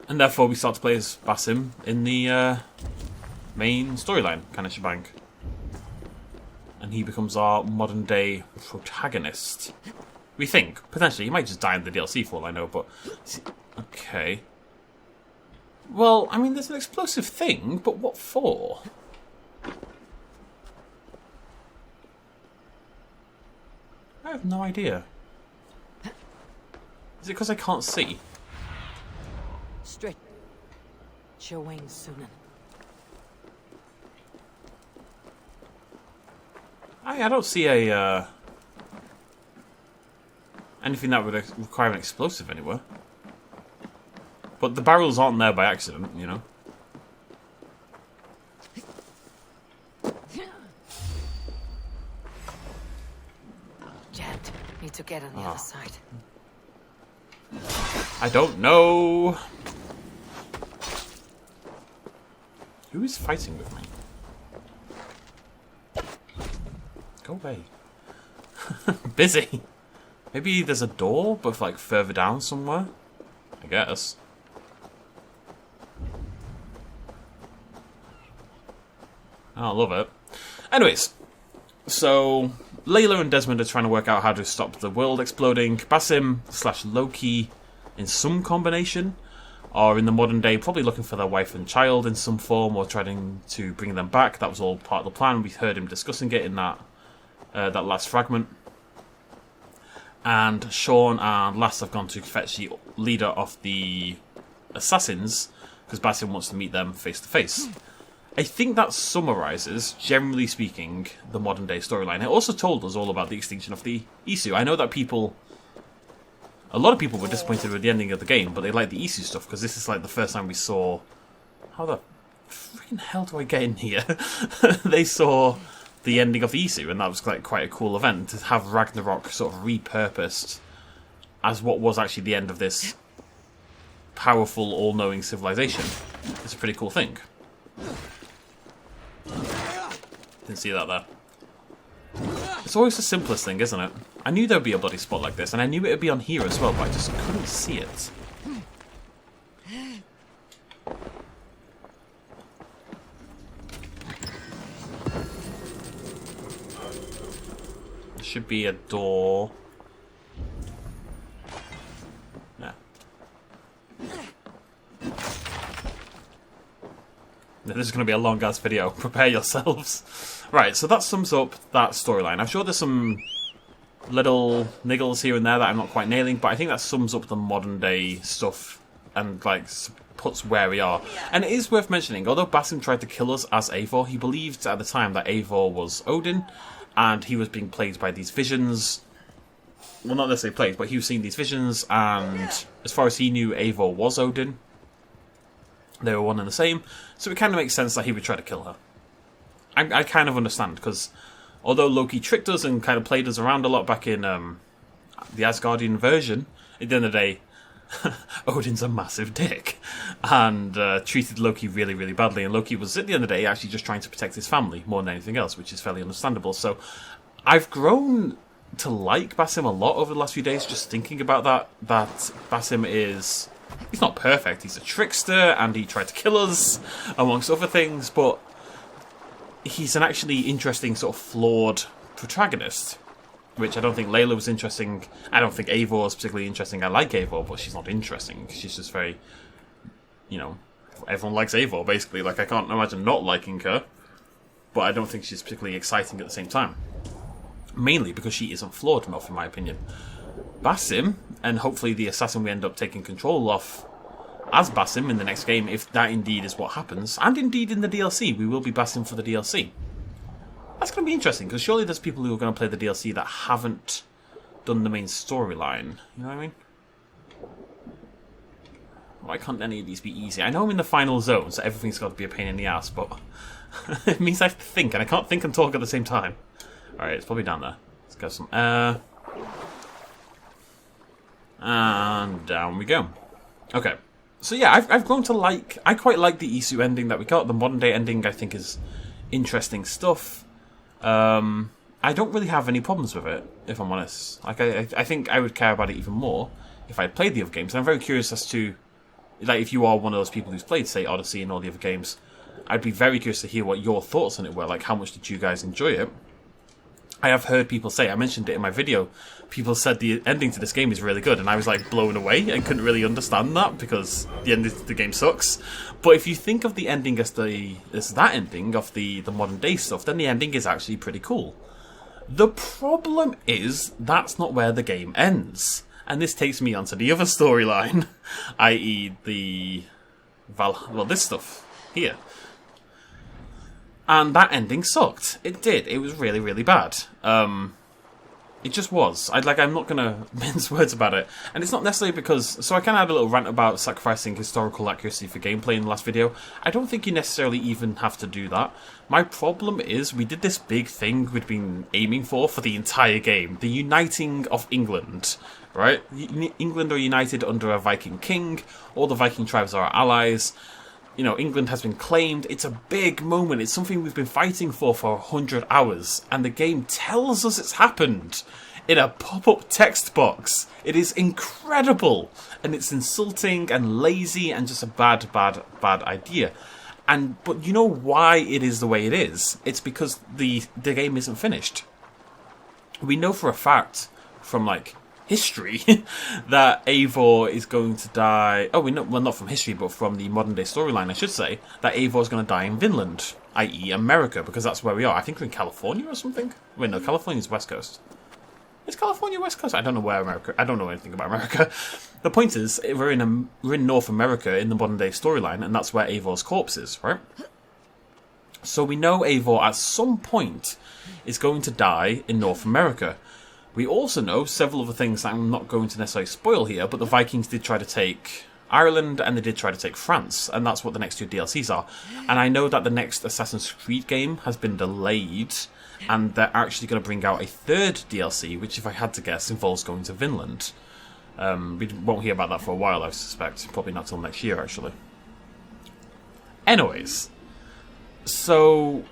And therefore we start to play as Basim in the main storyline kind of shebang. And he becomes our modern day protagonist. We think. Potentially. He might just die in the DLC for all I know, but... Okay. Well, I mean, there's an explosive thing, but what for? I have no idea. Is it because I can't see? Straight. Showing Sunan. I don't see a anything that would require an explosive anywhere. But the barrels aren't there by accident, you know. Jet, need to get on the other side. I don't know. Who is fighting with me? Go away. Busy. Maybe there's a door, but like further down somewhere? I guess. I love it. Anyways, so Layla and Desmond are trying to work out how to stop the world exploding. Basim / Loki in some combination, or in the modern day probably looking for their wife and child in some form, or trying to bring them back. That was all part of the plan. We heard him discussing it in that last fragment. And Sean and Lass have gone to fetch the leader of the assassins, because Basim wants to meet them face to face. I think that summarises, generally speaking, the modern day storyline. It also told us all about the extinction of the Isu. I know that a lot of people were disappointed with the ending of the game, but they liked the Isu stuff, because this is like the first time we saw... How the freaking hell do I get in here? They saw the ending of the Isu, and that was like quite a cool event, to have Ragnarok sort of repurposed as what was actually the end of this powerful, all-knowing civilization. It's a pretty cool thing. Didn't see that there. It's always the simplest thing, isn't it? I knew there'd be a bloody spot like this, and I knew it would be on here as well, but I just couldn't see it. There should be a door. No. This is going to be a long-ass video. Prepare yourselves. Right, so that sums up that storyline. I'm sure there's some little niggles here and there that I'm not quite nailing, but I think that sums up the modern-day stuff and, like, puts where we are. And it is worth mentioning, although Basim tried to kill us as Eivor, he believed at the time that Eivor was Odin, and he was being plagued by these visions. Well, not necessarily plagued, but he was seeing these visions, and as far as he knew, Eivor was Odin. They were one and the same, so it kind of makes sense that he would try to kill her. I kind of understand, because although Loki tricked us and kind of played us around a lot back in the Asgardian version, at the end of the day, Odin's a massive dick, and treated Loki really, really badly, and Loki was, at the end of the day, actually just trying to protect his family more than anything else, which is fairly understandable. So I've grown to like Basim a lot over the last few days, just thinking about that Basim is... He's not perfect, he's a trickster, and he tried to kill us, amongst other things, but he's an actually interesting, sort of flawed protagonist, which I don't think Layla was interesting. I don't think Eivor is particularly interesting. I like Eivor, but she's not interesting. She's just very, you know, everyone likes Eivor, basically. Like, I can't imagine not liking her, but I don't think she's particularly exciting at the same time. Mainly because she isn't flawed enough, in my opinion. Basim, and hopefully the assassin we end up taking control of as Basim in the next game, if that indeed is what happens, and indeed in the DLC, we will be Basim for the DLC. That's going to be interesting, because surely there's people who are going to play the DLC that haven't done the main storyline. You know what I mean? Why can't any of these be easy? I know I'm in the final zone, so everything's got to be a pain in the ass, but it means I have to think, and I can't think and talk at the same time. Alright, it's probably down there. Let's get some air. And down we go. Okay. So yeah, I've grown to like... I quite like the Isu ending that we got. The modern day ending, I think, is interesting stuff. I don't really have any problems with it, if I'm honest. Like, I think I would care about it even more if I'd played the other games. And I'm very curious as to... Like, if you are one of those people who's played, say, Odyssey and all the other games, I'd be very curious to hear what your thoughts on it were. Like, how much did you guys enjoy it? I have heard people say, I mentioned it in my video, people said the ending to this game is really good, and I was like blown away and couldn't really understand that because the ending to the game sucks. But if you think of the ending as that ending of the modern day stuff, then the ending is actually pretty cool. The problem is that's not where the game ends, and this takes me onto the other storyline, i.e. the this stuff here. And that ending sucked. It did. It was really, really bad. It just was. I'm not going to mince words about it. And it's not necessarily because... So I kind of had a little rant about sacrificing historical accuracy for gameplay in the last video. I don't think you necessarily even have to do that. My problem is we did this big thing we'd been aiming for the entire game. The uniting of England, right? England are united under a Viking king. All the Viking tribes are our allies. You know, England has been claimed. It's a big moment. It's something we've been fighting for 100 hours. And the game tells us it's happened in a pop-up text box. It is incredible. And it's insulting and lazy and just a bad idea. But you know why it is the way it is? It's because the game isn't finished. We know for a fact from, like, history that Eivor is going to die. Oh, we know, well, not from history, but from the modern day storyline, I should say, that Eivor is going to die in Vinland, i.e., America, because that's where we are. I think we're in California or something. Wait, no, California's West Coast. Is California West Coast? I don't know where America. I don't know anything about America. The point is, we're in North America in the modern day storyline, and that's where Eivor's corpse is, right? So we know Eivor at some point is going to die in North America. We also know several other things that I'm not going to necessarily spoil here, but the Vikings did try to take Ireland and they did try to take France, and that's what the next two DLCs are. And I know that the next Assassin's Creed game has been delayed, and they're actually going to bring out a third DLC, which, if I had to guess, involves going to Vinland. We won't hear about that for a while, I suspect. Probably not till next year, actually. Anyways, so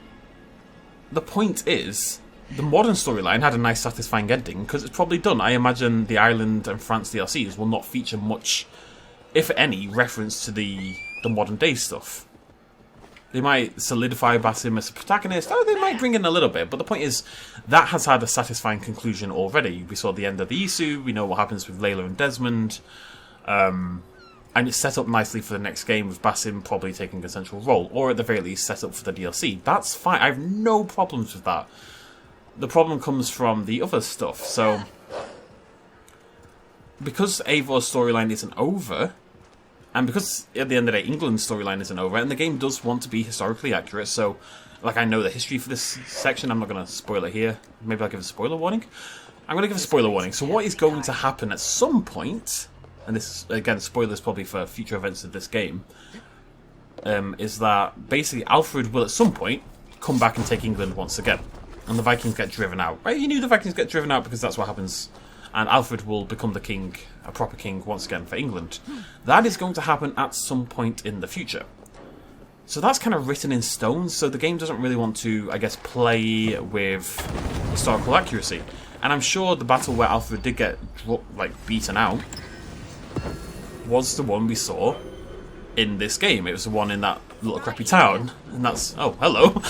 the point is, the modern storyline had a nice, satisfying ending, because it's probably done. I imagine the Ireland and France DLCs will not feature much, if any, reference to the modern day stuff. They might solidify Basim as a protagonist. Oh, they might bring in a little bit, but the point is, that has had a satisfying conclusion already. We saw the end of the Isu, we know what happens with Layla and Desmond, and it's set up nicely for the next game, with Basim probably taking a central role, or at the very least set up for the DLC. That's fine, I have no problems with that. The problem comes from the other stuff. So, because Eivor's storyline isn't over, and because at the end of the day England's storyline isn't over, and the game does want to be historically accurate, so, like, I know the history for this section, I'm not going to spoil it here. Maybe I'll give a spoiler warning? I'm going to give a spoiler warning. So what is going to happen at some point, and this, again, spoilers probably for future events of this game, is that basically Alfred will at some point come back and take England once again. And the Vikings get driven out. Right? You knew the Vikings get driven out because that's what happens. And Alfred will become the king, a proper king, once again for England. That is going to happen at some point in the future. So that's kind of written in stone, so the game doesn't really want to, I guess, play with historical accuracy. And I'm sure the battle where Alfred did get, beaten out was the one we saw in this game. It was the one in that little crappy town, and that's... Oh, hello.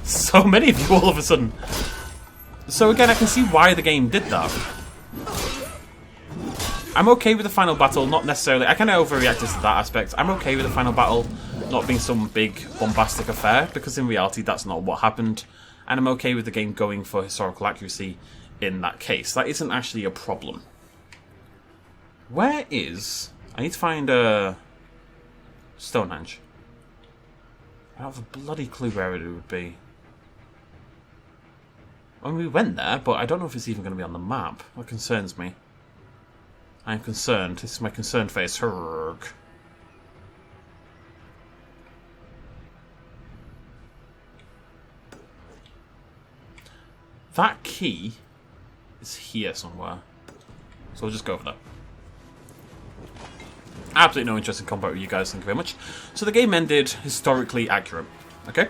So many of you all of a sudden. So again, I can see why the game did that. I'm okay with the final battle, not necessarily... I kind of overreacted to that aspect. I'm okay with the final battle not being some big bombastic affair, because in reality that's not what happened. And I'm okay with the game going for historical accuracy in that case. That isn't actually a problem. Where is... I need to find Stonehenge. I don't have a bloody clue where it would be. I mean, we went there, but I don't know if it's even going to be on the map. That concerns me. I'm concerned. This is my concerned face. Hurrg. That key is here somewhere. So we'll just go for that. Absolutely no interest in combat with you guys, thank you very much. So the game ended historically accurate. Okay?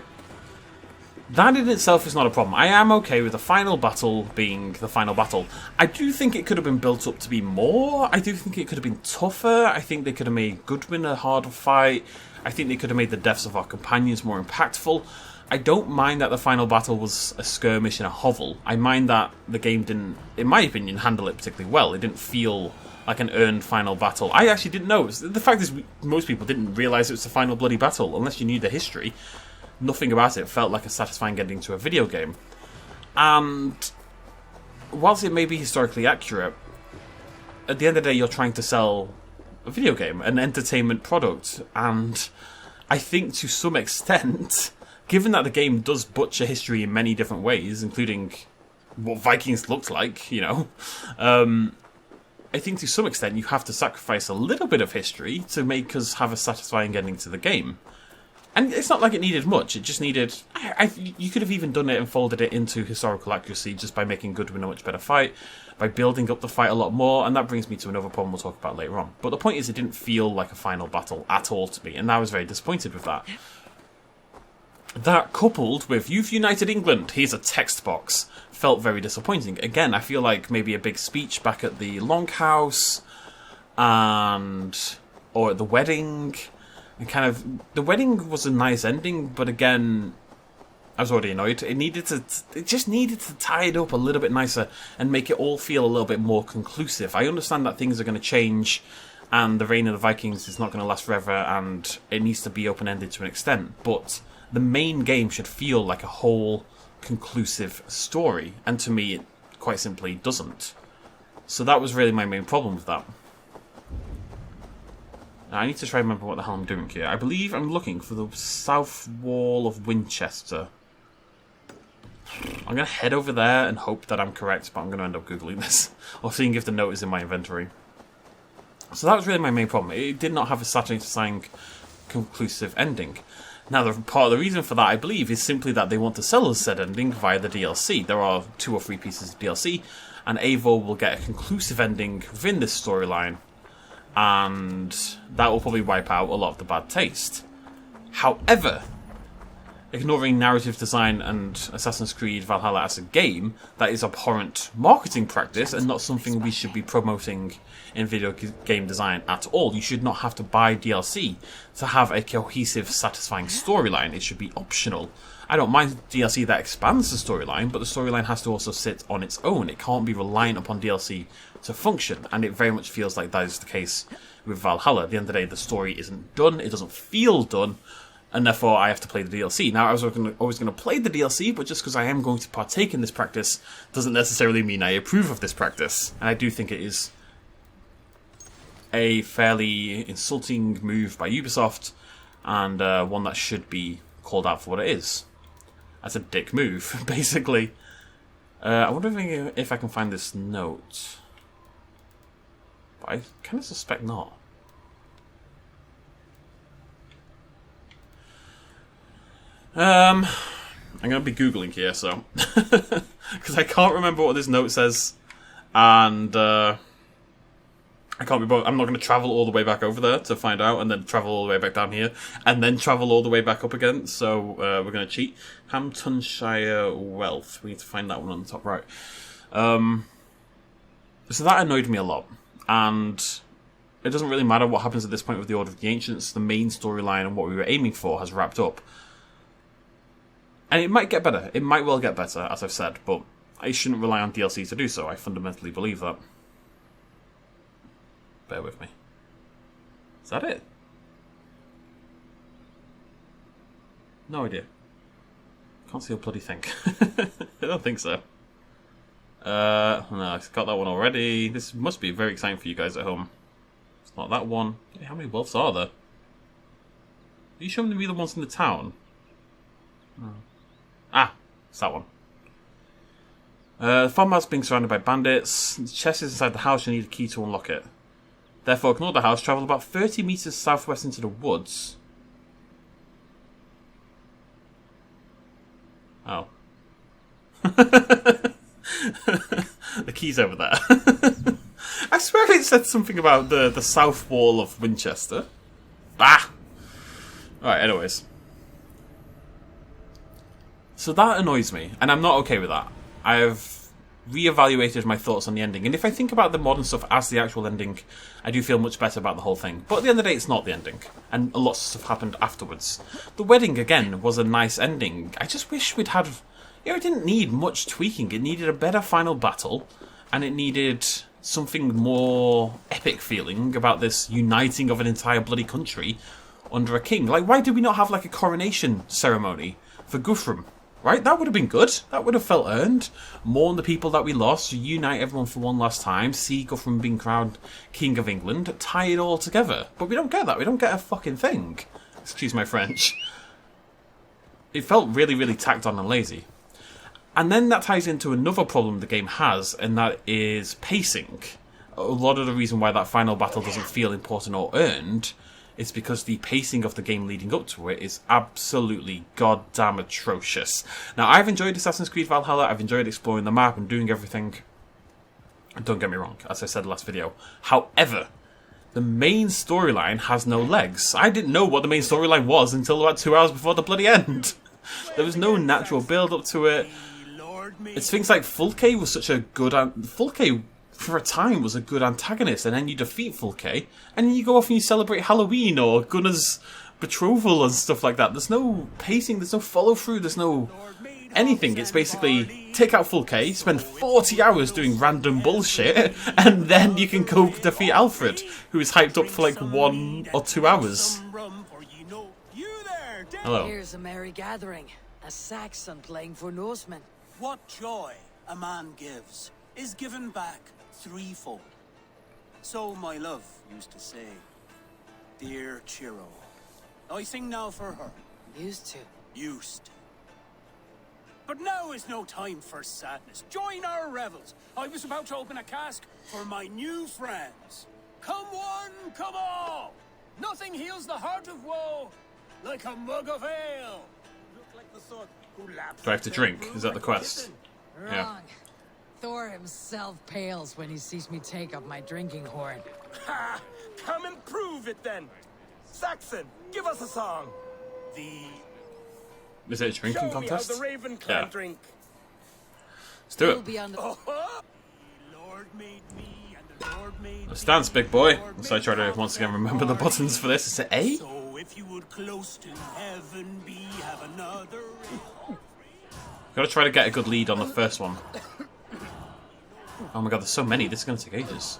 That in itself is not a problem. I am okay with the final battle being the final battle. I do think it could have been built up to be more. I do think it could have been tougher. I think they could have made Goodwin a harder fight. I think they could have made the deaths of our companions more impactful. I don't mind that the final battle was a skirmish in a hovel. I mind that the game didn't, in my opinion, handle it particularly well. It didn't feel like an earned final battle. I actually didn't know. The fact is, most people didn't realise it was the final bloody battle, unless you knew the history. Nothing about it felt like a satisfying ending to a video game. And whilst it may be historically accurate, at the end of the day you're trying to sell a video game, an entertainment product, and I think to some extent, given that the game does butcher history in many different ways, including what Vikings looked like, you know. I think to some extent you have to sacrifice a little bit of history to make us have a satisfying ending to the game. And it's not like it needed much, it just needed... you could have even done it and folded it into historical accuracy just by making Goodwin a much better fight, by building up the fight a lot more, and that brings me to another problem we'll talk about later on. But the point is, it didn't feel like a final battle at all to me, and I was very disappointed with that. That, coupled with "You've united England, here's a text box," felt very disappointing. Again, I feel like maybe a big speech back at the Longhouse, or at the wedding... And kind of, the wedding was a nice ending, but again, I was already annoyed. It just needed to tie it up a little bit nicer and make it all feel a little bit more conclusive. I understand that things are going to change, and the reign of the Vikings is not going to last forever, and it needs to be open-ended to an extent, but the main game should feel like a whole, conclusive story, and to me, it quite simply doesn't. So that was really my main problem with that. I need to try and remember what the hell I'm doing here. I believe I'm looking for the south wall of Winchester. I'm going to head over there and hope that I'm correct, but I'm going to end up Googling this. Or seeing if the note is in my inventory. So that was really my main problem. It did not have a satisfying, conclusive ending. Now, part of the reason for that, I believe, is simply that they want to sell us said ending via the DLC. There are 2 or 3 pieces of DLC, and Eivor will get a conclusive ending within this storyline. And that will probably wipe out a lot of the bad taste. However, ignoring narrative design and Assassin's Creed Valhalla as a game, that is abhorrent marketing practice and not something we should be promoting in video game design at all. You should not have to buy DLC to have a cohesive, satisfying storyline. It should be optional. I don't mind DLC that expands the storyline, but the storyline has to also sit on its own. It can't be reliant upon DLC to function, and it very much feels like that is the case with Valhalla. At the end of the day, the story isn't done, it doesn't feel done, and therefore I have to play the DLC. Now, I was always going to play the DLC, but just because I am going to partake in this practice doesn't necessarily mean I approve of this practice. And I do think it is a fairly insulting move by Ubisoft, and one that should be called out for what it is. That's a dick move, basically. I wonder if I can find this note. But I kind of suspect not. I'm going to be Googling here, so... Because I can't remember what this note says. And, I can't be I'm not going to travel all the way back over there to find out, and then travel all the way back down here, and then travel all the way back up again, so we're going to cheat. Hamptonshire Wealth. We need to find that one on the top right. So that annoyed me a lot, and it doesn't really matter what happens at this point with the Order of the Ancients. The main storyline and what we were aiming for has wrapped up. And it might get better. It might well get better, as I've said, but I shouldn't rely on DLC to do so. I fundamentally believe that. Bear with me. Is that it? No idea. Can't see a bloody thing. I don't think so. No, I've got that one already. This must be very exciting for you guys at home. It's not that one. Hey, how many wolves are there? Are you showing me the ones in the town? Oh. Ah, it's that one. The farmhouse being surrounded by bandits. The chest is inside the house. You need a key to unlock it. Therefore, ignore the house. Travel about 30 meters southwest into the woods. Oh. The key's over there. I swear it said something about the south wall of Winchester. Bah! Alright, anyways. So that annoys me, and I'm not okay with that. I have reevaluated my thoughts on the ending, and if I think about the modern stuff as the actual ending, I do feel much better about the whole thing. But at the end of the day, it's not the ending, and lots of stuff happened afterwards. The wedding, again, was a nice ending. I just wish we'd had... You know, it didn't need much tweaking. It needed a better final battle, and it needed something more epic feeling about this uniting of an entire bloody country under a king. Like, why did we not have, like, a coronation ceremony for Guthrum? Right? That would have been good. That would have felt earned. Mourn the people that we lost, unite everyone for one last time, see Guthrum being crowned King of England, tie it all together. But we don't get that. We don't get a fucking thing. Excuse my French. It felt really, really tacked on and lazy. And then that ties into another problem the game has, and that is pacing. A lot of the reason why that final battle doesn't feel important or earned is because the pacing of the game leading up to it is absolutely goddamn atrocious. Now, I've enjoyed Assassin's Creed Valhalla, I've enjoyed exploring the map and doing everything. Don't get me wrong, as I said last video. However, the main storyline has no legs. I didn't know what the main storyline was until about 2 hours before the bloody end. There was no natural build-up to it. It's things like Fulke was such a good... Fulke, for a time, was a good antagonist, and then you defeat Fulke, and then you go off and you celebrate Halloween or Gunnar's betrothal and stuff like that. There's no pacing, there's no follow-through, there's no anything. It's basically take out Fulke, spend 40 hours doing random bullshit, and then you can go defeat Alfred, who is hyped up for like 1 or 2 hours. Hello. Here's a merry gathering. A Saxon playing for Norsemen. What joy a man gives is given back threefold. So my love used to say, dear Chiro. I sing now for her. Used to. Used to. But now is no time for sadness. Join our revels. I was about to open a cask for my new friends. Come one, come all. Nothing heals the heart of woe like a mug of ale. Look like the sort who laps. Do I have to drink? Is that the quest? Wrong. Yeah. Thor himself pales when he sees me take up my drinking horn. Ha! Come and prove it then. Saxon, give us a song. Is it a drinking Show contest? me how the Raven clan drink. Let's do You'll it. be on the... Lord made me and the Lord made The stance, big boy. So I try to once again remember the buttons for this. Is it A? So if you would close to heaven be, have another. Gotta try to get a good lead on the first one. Oh my god, there's so many. This is gonna take ages.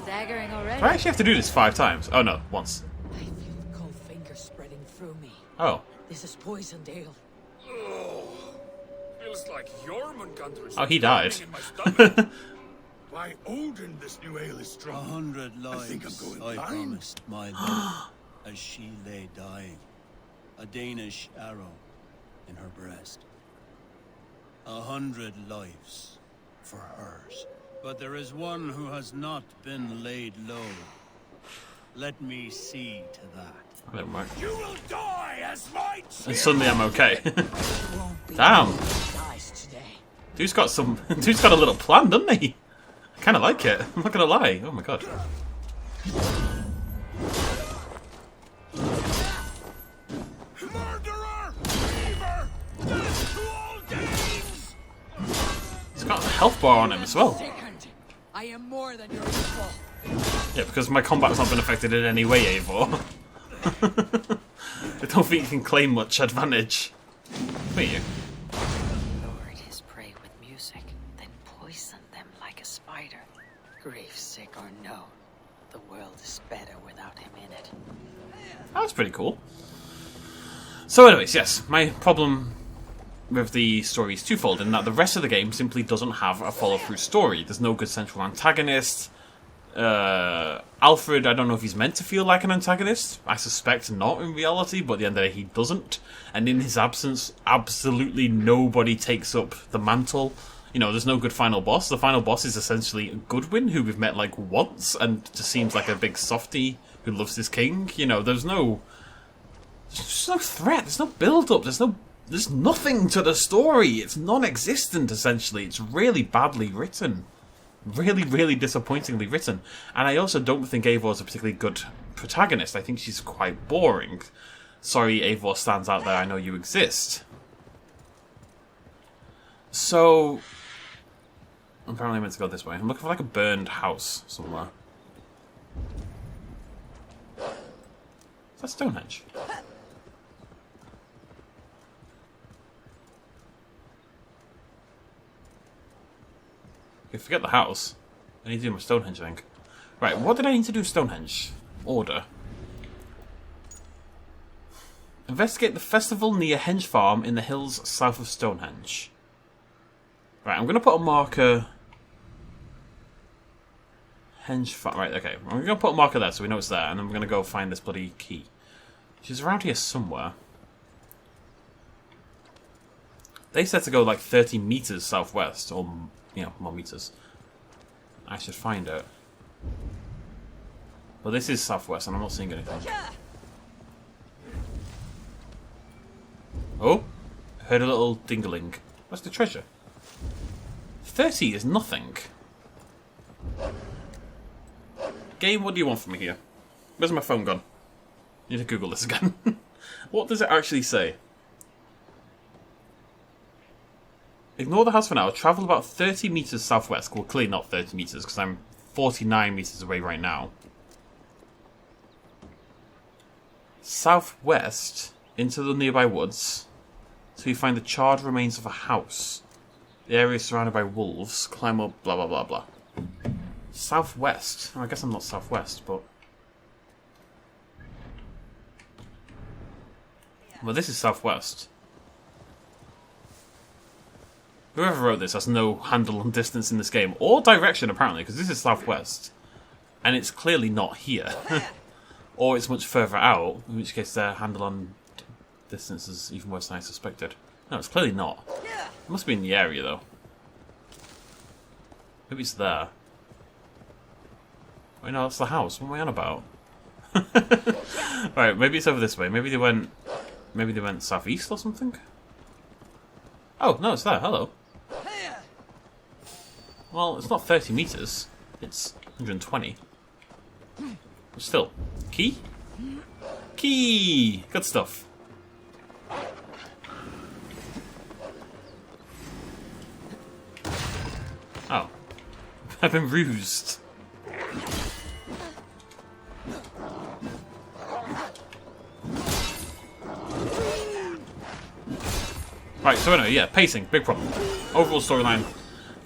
Staggering already. Do I actually have to do this 5 times? Oh no, once. I feel the cold fingers spreading through me. Oh. This is poisoned ale. Feels like Jormungandr is Oh, he died. in my stomach. By Odin, this new ale is strong. 100 lives think I'm going I blind. promised my love as she lay dying. A Danish arrow in her breast. 100 lives for hers. But there is one who has not been laid low. Let me see to that. Never mind. You will die as my And suddenly I'm okay. Damn. Dies today. Dude's got a little plan, doesn't he? I kinda like it. I'm not gonna lie. Oh my god. murderer! Eivor! Death to all Danes! He's got a health bar on him as well. Second, I am more than your equal. Yeah, because my combat's not been affected in any way, Eivor. I don't think you can claim much advantage. Wait, you. Lord his prey with music, then poison them like a spider. Grief sick or no, the world is better without him in it. That was pretty cool. So anyways, yes, my problem with the story is twofold, in that the rest of the game simply doesn't have a follow-through story. There's no good central antagonist. Alfred, I don't know if he's meant to feel like an antagonist. I suspect not in reality, but at the end of the day he doesn't. And in his absence, absolutely nobody takes up the mantle. You know, there's no good final boss. The final boss is essentially Goodwin, who we've met like once, and just seems like a big softie who loves his king. You know, there's no threat, there's no build-up, there's nothing to the story. It's non-existent, essentially. It's really badly written. Really, really disappointingly written. And I also don't think Eivor is a particularly good protagonist. I think she's quite boring. Sorry, Eivor stands out there, I know you exist. So, apparently I'm meant to go this way. I'm looking for like a burned house somewhere. Is that Stonehenge? Okay, forget the house. I need to do my Stonehenge thing. Right, what did I need to do Stonehenge? Order. Investigate the festival near Henge Farm in the hills south of Stonehenge. Right, I'm going to put a marker... Henge farm. Right, okay. I'm going to put a marker there so we know it's there, and then we're going to go find this bloody key. She's around here somewhere. They said to go like 30 meters southwest, or, you know, more meters. I should find it. Well, this is southwest, and I'm not seeing anything. Oh, heard a little dingling. What's the treasure? 30 is nothing. Game, what do you want from me here? Where's my phone gone? Need to Google this again. What does it actually say? Ignore the house for now. Travel about 30 meters southwest. Well, clearly not 30 meters, because I'm 49 meters away right now. Southwest into the nearby woods till you find the charred remains of a house. The area is surrounded by wolves. Climb up, blah blah blah blah. Southwest. Oh, I guess I'm not southwest, but... Well, this is southwest. Whoever wrote this has no handle on distance in this game. Or direction, apparently, because this is southwest. And it's clearly not here. Or it's much further out, in which case their handle on distance is even worse than I suspected. No, it's clearly not. It must be in the area, though. Maybe it's there. Wait, no, that's the house. What am I on about? Right, maybe it's over this way. Maybe they went southeast or something? Oh, no, it's there. Hello. Well, it's not 30 meters. It's 120. But still. Key? Key! Good stuff. Oh. I've been rused. Right, so anyway, yeah, pacing, big problem. Overall storyline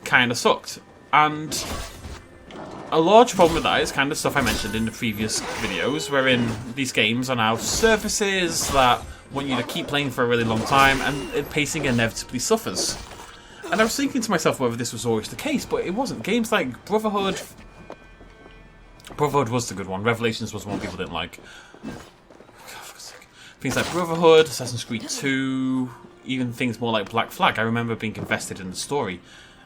kind of sucked. And a large problem with that is kind of stuff I mentioned in the previous videos, wherein these games are now services that want you to keep playing for a really long time, and pacing inevitably suffers. And I was thinking to myself whether this was always the case, but it wasn't. Games like Brotherhood was the good one. Revelations was one people didn't like. Things like Brotherhood, Assassin's Creed 2, even things more like Black Flag. I remember being invested in the story.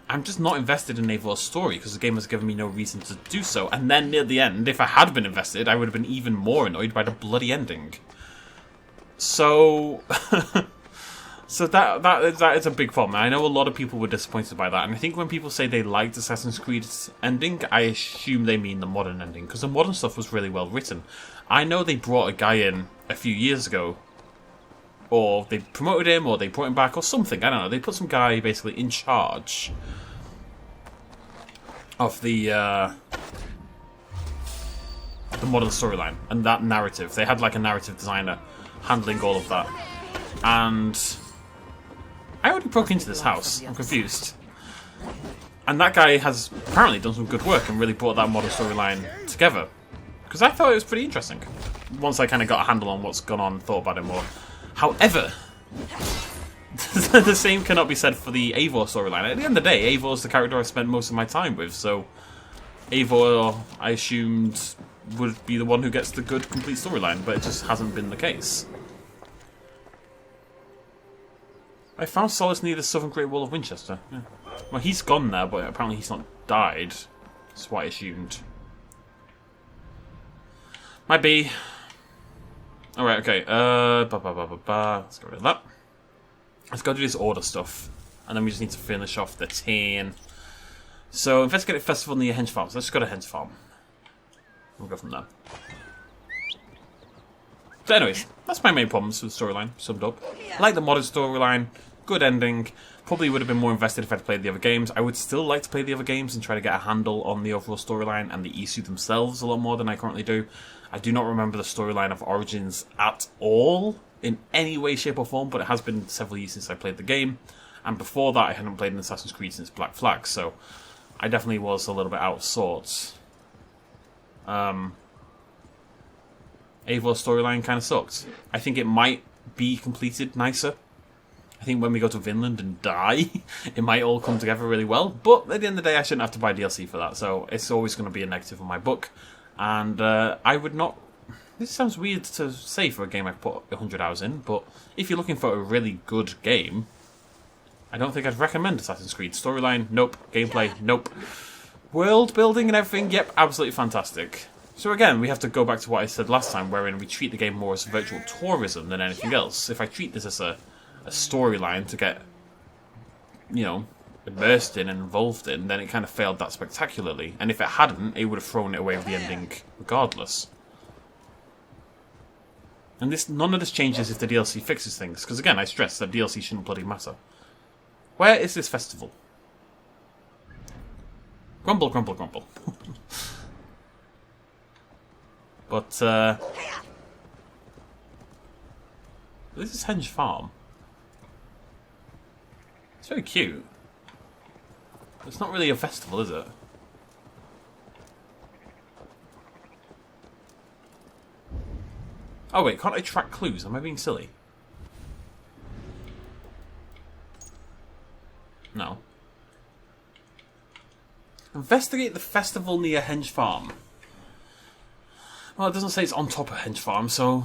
I'm just not invested in Eivor's story because the game has given me no reason to do so. And then near the end, if I had been invested, I would have been even more annoyed by the bloody ending. So, so that is a big problem. I know a lot of people were disappointed by that, and I think when people say they liked Assassin's Creed's ending, I assume they mean the modern ending, because the modern stuff was really well written. I know they brought a guy in a few years ago, or they promoted him, or they brought him back, or something. I don't know. They put some guy basically in charge of the modern storyline and that narrative. They had like a narrative designer handling all of that. And I already broke into this house. I'm confused. And that guy has apparently done some good work and really brought that modern storyline together. Because I thought it was pretty interesting. Once I kind of got a handle on what's gone on, thought about it more. However, the same cannot be said for the Eivor storyline. At the end of the day, Eivor's the character I spent most of my time with, so Eivor, I assumed, would be the one who gets the good, complete storyline, but it just hasn't been the case. I found solace near the southern Great Wall of Winchester. Yeah. Well, he's gone there, but apparently he's not died. That's what I assumed. Might be. Alright, okay. Let's get rid of that. Let's go do this order stuff. And then we just need to finish off the tin. So, investigate a festival near Henge Farm. So let's go to Henge Farm. We'll go from there. So anyways, that's my main problems with the storyline, summed up. I like the modern storyline, good ending. Probably would have been more invested if I'd played the other games. I would still like to play the other games and try to get a handle on the overall storyline and the issue themselves a lot more than I currently do. I do not remember the storyline of Origins at all, in any way, shape or form, but it has been several years since I played the game. And before that, I hadn't played an Assassin's Creed since Black Flag, so I definitely was a little bit out of sorts. Eivor's storyline kind of sucked. I think it might be completed nicer. I think when we go to Vinland and die, it might all come together really well. But at the end of the day, I shouldn't have to buy DLC for that, so it's always going to be a negative on my book. And I would not... This sounds weird to say for a game I've put 100 hours in, but if you're looking for a really good game, I don't think I'd recommend Assassin's Creed. Storyline, nope. Gameplay, nope. World building and everything, yep, absolutely fantastic. So again, we have to go back to what I said last time, wherein we treat the game more as virtual tourism than anything else. If I treat this as a storyline to get, you know, immersed in and involved in, then it kind of failed that spectacularly. And if it hadn't, it would have thrown it away with the ending regardless. And none of this changes if the DLC fixes things, because again, I stress that DLC shouldn't bloody matter. Where is this festival? Grumble, grumble, grumble. But, this is Henge Farm. It's very cute. It's not really a festival, is it? Oh wait, can't I track clues? Am I being silly? No. Investigate the festival near Henge Farm. Well, it doesn't say it's on top of Henge Farm, so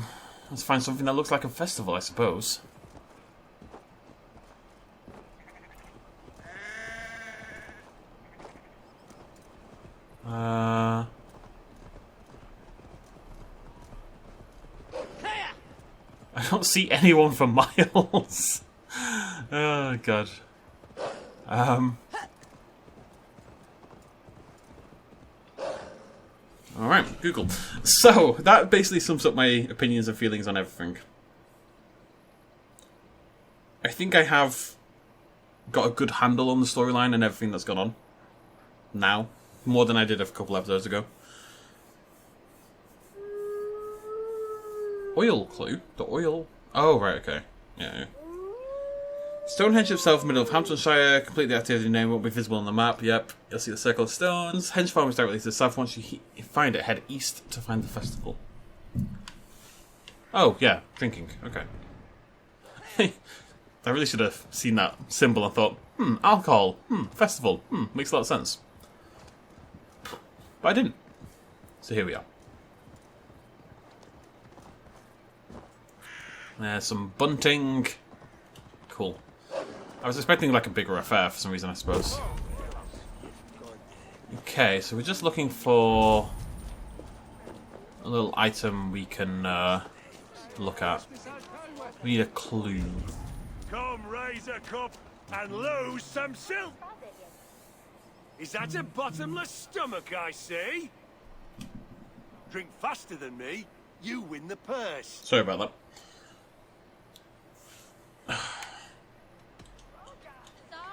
let's find something that looks like a festival, I suppose. I don't see anyone for miles. Oh, God. Alright, Google. So, that basically sums up my opinions and feelings on everything. I think I have got a good handle on the storyline and everything that's gone on. Now. More than I did a couple episodes ago. Oil clue? The oil? Oh, right, okay. Yeah. Stonehenge itself, middle of Hamptonshire, completely activity name, won't be visible on the map, yep. You'll see the circle of stones. Henge Farm is directly to the south. Once you find it, head east to find the festival. Oh, yeah, drinking, okay. I really should have seen that symbol and thought, alcohol, festival, makes a lot of sense. But I didn't. So here we are. There's some bunting. Cool. I was expecting like a bigger affair for some reason, I suppose. Okay, so we're just looking for a little item we can look at. We need a clue. Come raise a cup and lose some silk. Is that a bottomless stomach I see? Drink faster than me, you win the purse. Sorry about that.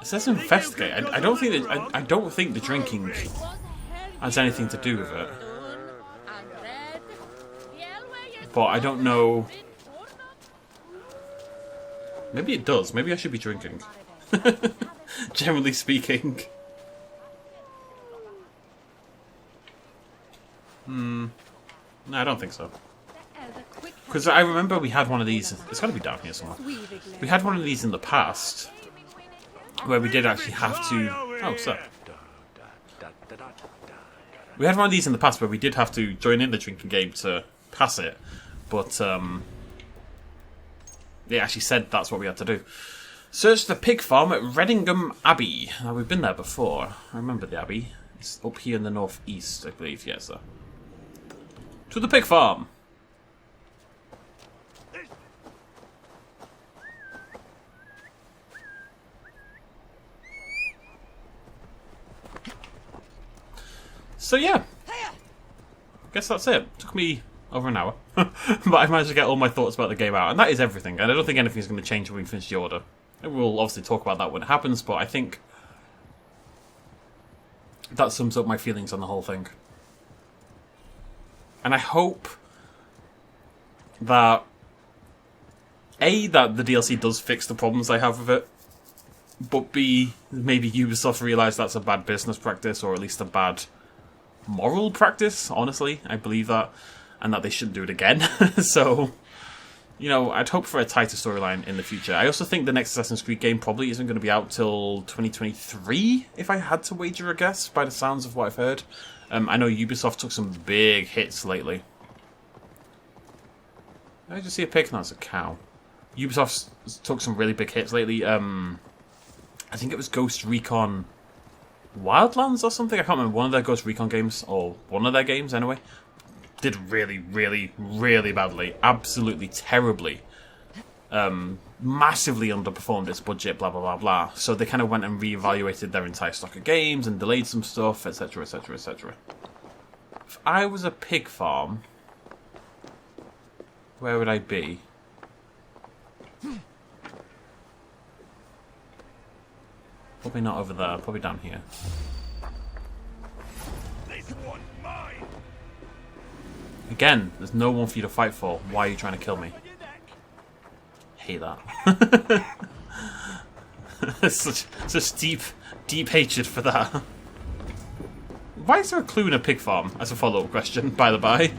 It says investigate. I don't think that I don't think the drinking has anything to do with it. But I don't know. Maybe it does. Maybe I should be drinking. Generally speaking. No, I don't think so. Because I remember we had one of these. It's got to be down here somewhere. We had one of these in the past, where we did actually have to. Oh, sir. We had one of these in the past where we did have to join in the drinking game to pass it, but it actually said that's what we had to do. Search the pig farm at Redingham Abbey. Now, we've been there before. I remember the abbey. It's up here in the northeast, I believe. Yes, sir. To the pig farm. So yeah, guess that's it. Took me over an hour, but I managed to get all my thoughts about the game out, and that is everything. And I don't think anything's going to change when we finish the order. And we'll obviously talk about that when it happens, but I think that sums up my feelings on the whole thing. And I hope that A, that the DLC does fix the problems I have with it, but B, maybe Ubisoft realise that's a bad business practice, or at least a bad moral practice, honestly. I believe that, and that they shouldn't do it again. So, you know, I'd hope for a tighter storyline in the future. I also think the next Assassin's Creed game probably isn't going to be out till 2023, if I had to wager a guess, by the sounds of what I've heard. I know Ubisoft took some big hits lately. Did I just see a pig? No, it's a cow. Ubisoft took some really big hits lately. I think it was Ghost Recon Wildlands or something. I can't remember. One of their Ghost Recon games, or one of their games anyway, did really, really, really badly. Absolutely terribly. Massively underperformed its budget, blah, blah, blah, blah. So they kind of went and reevaluated their entire stock of games and delayed some stuff, etc., etc., etc. If I was a pig farm, where would I be? Probably not over there, probably down here. Again, there's no one for you to fight for. Why are you trying to kill me? Hate that. such deep hatred for that. Why is there a clue in a pig farm? As a follow-up question, by the by.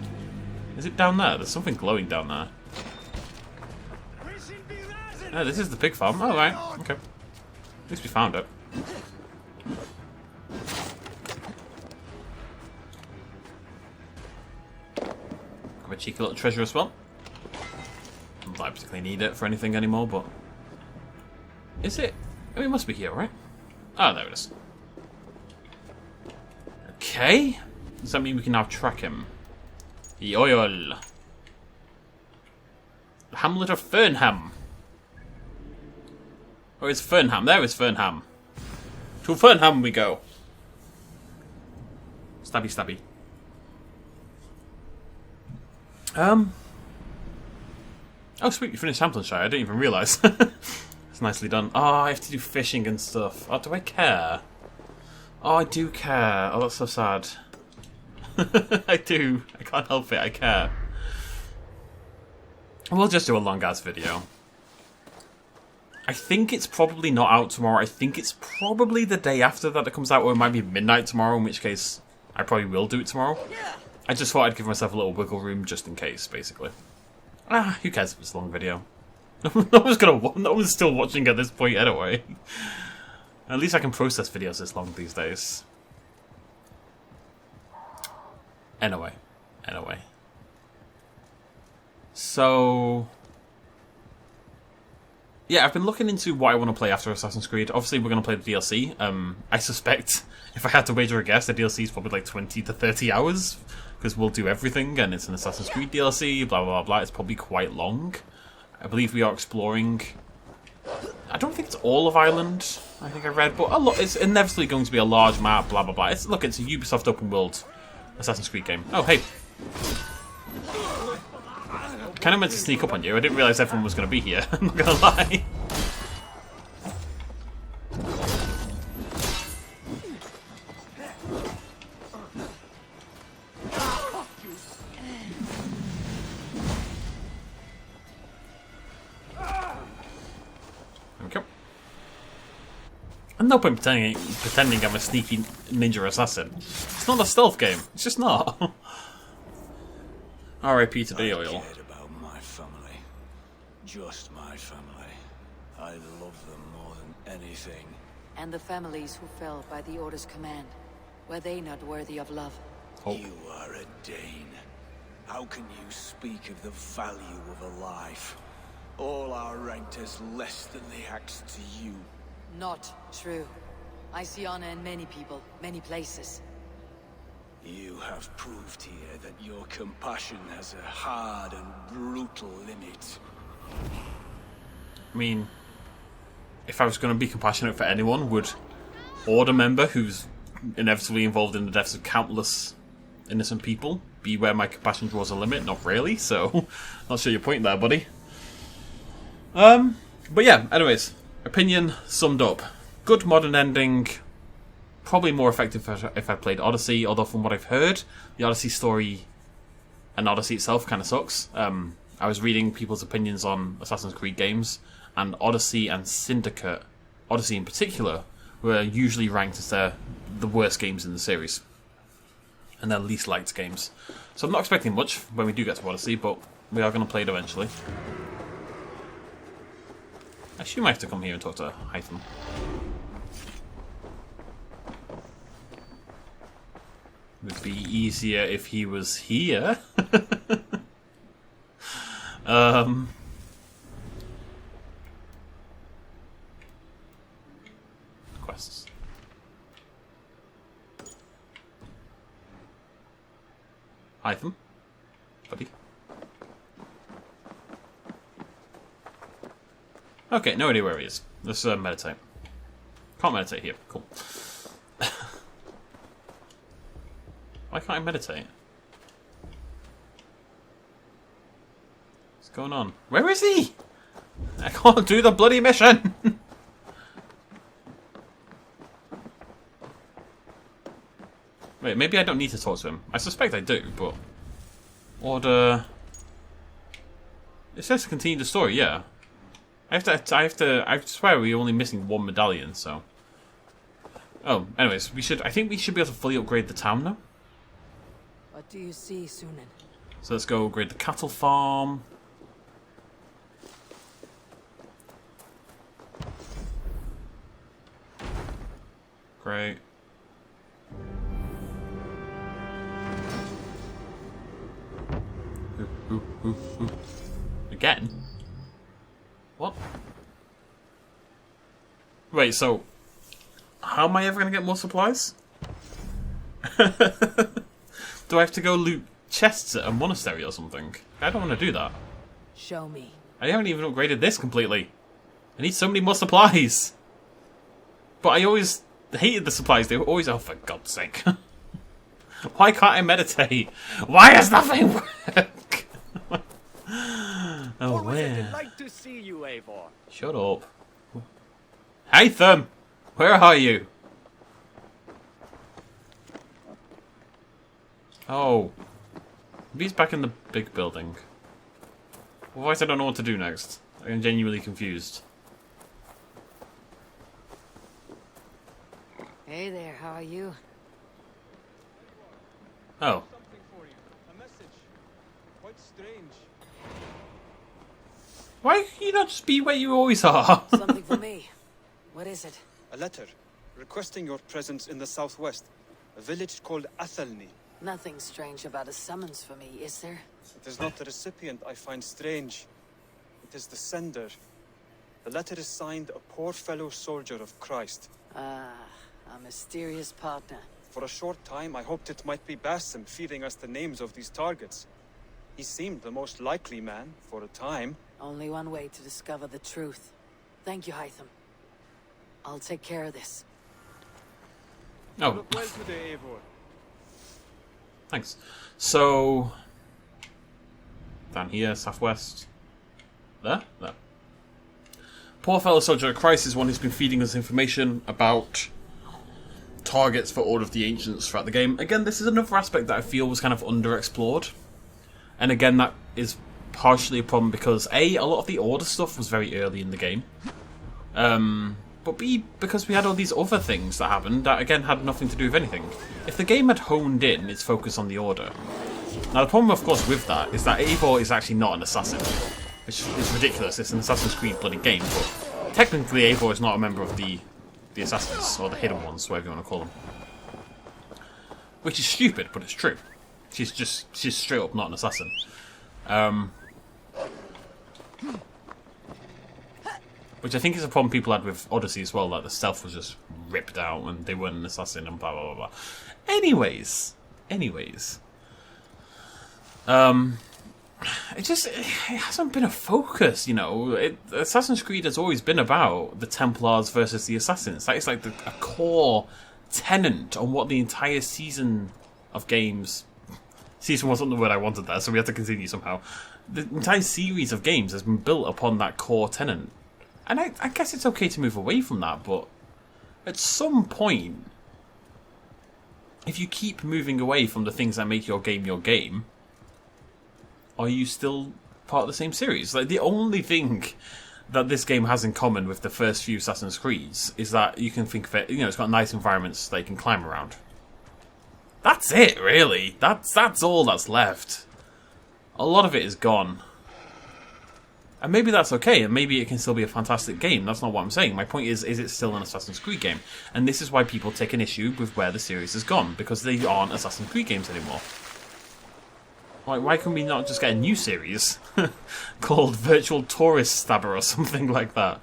Is it down there? There's something glowing down there. Oh, this is the pig farm. Oh, right. Okay. At least we found it. Got a cheeky little treasure as well. Don't particularly need it for anything anymore, but... Is it? Oh, it must be here, right? Oh, there it is. Okay. Does that mean we can now track him? Yoyol. The Hamlet of Fernham. Where is Fernham? There is Fernham. To Fernham we go. Stabby, stabby. Oh, sweet, you finished Hamptonshire. I didn't even realise. It's nicely done. Oh, I have to do fishing and stuff. Oh, do I care? Oh, I do care. Oh, that's so sad. I do. I can't help it. I care. We'll just do a long-ass video. I think it's probably not out tomorrow. I think it's probably the day after that it comes out, or it might be midnight tomorrow, in which case I probably will do it tomorrow. I just thought I'd give myself a little wiggle room just in case, basically. Ah, who cares if it's a long video? No one's still watching at this point anyway. At least I can process videos this long these days. Anyway. So... yeah, I've been looking into what I want to play after Assassin's Creed. Obviously, we're going to play the DLC. I suspect, if I had to wager a guess, the DLC is probably like 20 to 30 hours. Because we'll do everything, and it's an Assassin's Creed DLC, blah, blah, blah, blah. It's probably quite long. I believe we are exploring... I don't think it's all of Ireland, I think I read, but it's inevitably going to be a large map, blah, blah, blah. Look, it's a Ubisoft open world Assassin's Creed game. Oh, hey. Kind of meant to sneak up on you. I didn't realise everyone was going to be here. I'm not going to lie. Okay. And no point pretending I'm a sneaky ninja assassin. It's not a stealth game. It's just not. R.I.P. to the oil. Just my family. I love them more than anything. And the families who fell by the Order's command. Were they not worthy of love? Oh. You are a Dane. How can you speak of the value of a life? All are ranked as less than the axe to you. Not true. I see honor in many people, many places. You have proved here that your compassion has a hard and brutal limit. I mean, if I was going to be compassionate for anyone, would Order member who's inevitably involved in the deaths of countless innocent people be where my compassion draws a limit? Not really, so not sure your point there, buddy. But yeah, anyways, opinion summed up. Good modern ending. Probably more effective if I played Odyssey, although from what I've heard, the Odyssey story and Odyssey itself kind of sucks. I was reading people's opinions on Assassin's Creed games, and Odyssey and Syndicate, Odyssey in particular, were usually ranked as the worst games in the series. And their least liked games. So I'm not expecting much when we do get to Odyssey, but we are going to play it eventually. assume I have to come here and talk to Hytham. It would be easier if he was here. Quests. Hytham, buddy. Okay, no idea where he is. Let's meditate. Can't meditate here. Cool. Why can't I meditate? What's going on? Where is he? I can't do the bloody mission! Wait, maybe I don't need to talk to him. I suspect I do, but... Order... It says to continue the story, yeah. I swear we're only missing one medallion, so... Oh, anyways, I think we should be able to fully upgrade the town now. What do you see, Sunan? So let's go upgrade the cattle farm. Great. Ooh. Again? What? Wait, so... How am I ever going to get more supplies? Do I have to go loot chests at a monastery or something? I don't want to do that. Show me. I haven't even upgraded this completely. I need so many more supplies. But I always hated the supplies. They were always... Oh, for God's sake. Why can't I meditate? Why does nothing work? Oh, where? Delight to see you, Eivor. Shut up. Hytham! Where are you? Oh. Maybe he's back in the big building. Otherwise I don't know what to do next. I'm genuinely confused. Hey there, how are you? Oh. Something for you. A message. Quite strange. Why can you not just be where you always are? Something for me. What is it? A letter requesting your presence in the southwest, a village called Athelney. Nothing strange about a summons for me, is there? It is not the recipient I find strange. It is the sender. The letter is signed a poor fellow soldier of Christ. Ah, a mysterious partner. For a short time, I hoped it might be Basim feeding us the names of these targets. He seemed the most likely man, for a time. Only one way to discover the truth. Thank you, Hytham. I'll take care of this. Oh. Look well today, Eivor. Thanks. So... Down here, southwest. There? There. Poor fellow soldier of Christ is one who's been feeding us information about targets for all of the ancients throughout the game. Again, this is another aspect that I feel was kind of underexplored. And again, that is partially a problem because A, a lot of the order stuff was very early in the game. But B, because we had all these other things that happened that again had nothing to do with anything. If the game had honed in its focus on the order. Now the problem of course with that is that Eivor is actually not an assassin. Which is ridiculous, it's an Assassin's Creed bloody game, but technically Eivor is not a member of the assassins, or the hidden ones, whatever you want to call them. Which is stupid, but it's true. She's straight up not an assassin. Which I think is a problem people had with Odyssey as well, that the stealth was just ripped out and they weren't an assassin and blah blah blah blah. Anyways. It hasn't been a focus, you know. Assassin's Creed has always been about the Templars versus the Assassins. That is like a core tenet on what the entire season of games... Season wasn't the word I wanted there, so we have to continue somehow. The entire series of games has been built upon that core tenet. And I guess it's okay to move away from that, but at some point, if you keep moving away from the things that make your game, are you still part of the same series? Like, the only thing that this game has in common with the first few Assassin's Creeds is that you can think of it, you know, it's got nice environments that you can climb around. That's it, really. That's all that's left. A lot of it is gone. And maybe that's okay, and maybe it can still be a fantastic game. That's not what I'm saying. My point is it still an Assassin's Creed game? And this is why people take an issue with where the series has gone, because they aren't Assassin's Creed games anymore. Like, why can we not just get a new series called Virtual Tourist Stabber or something like that,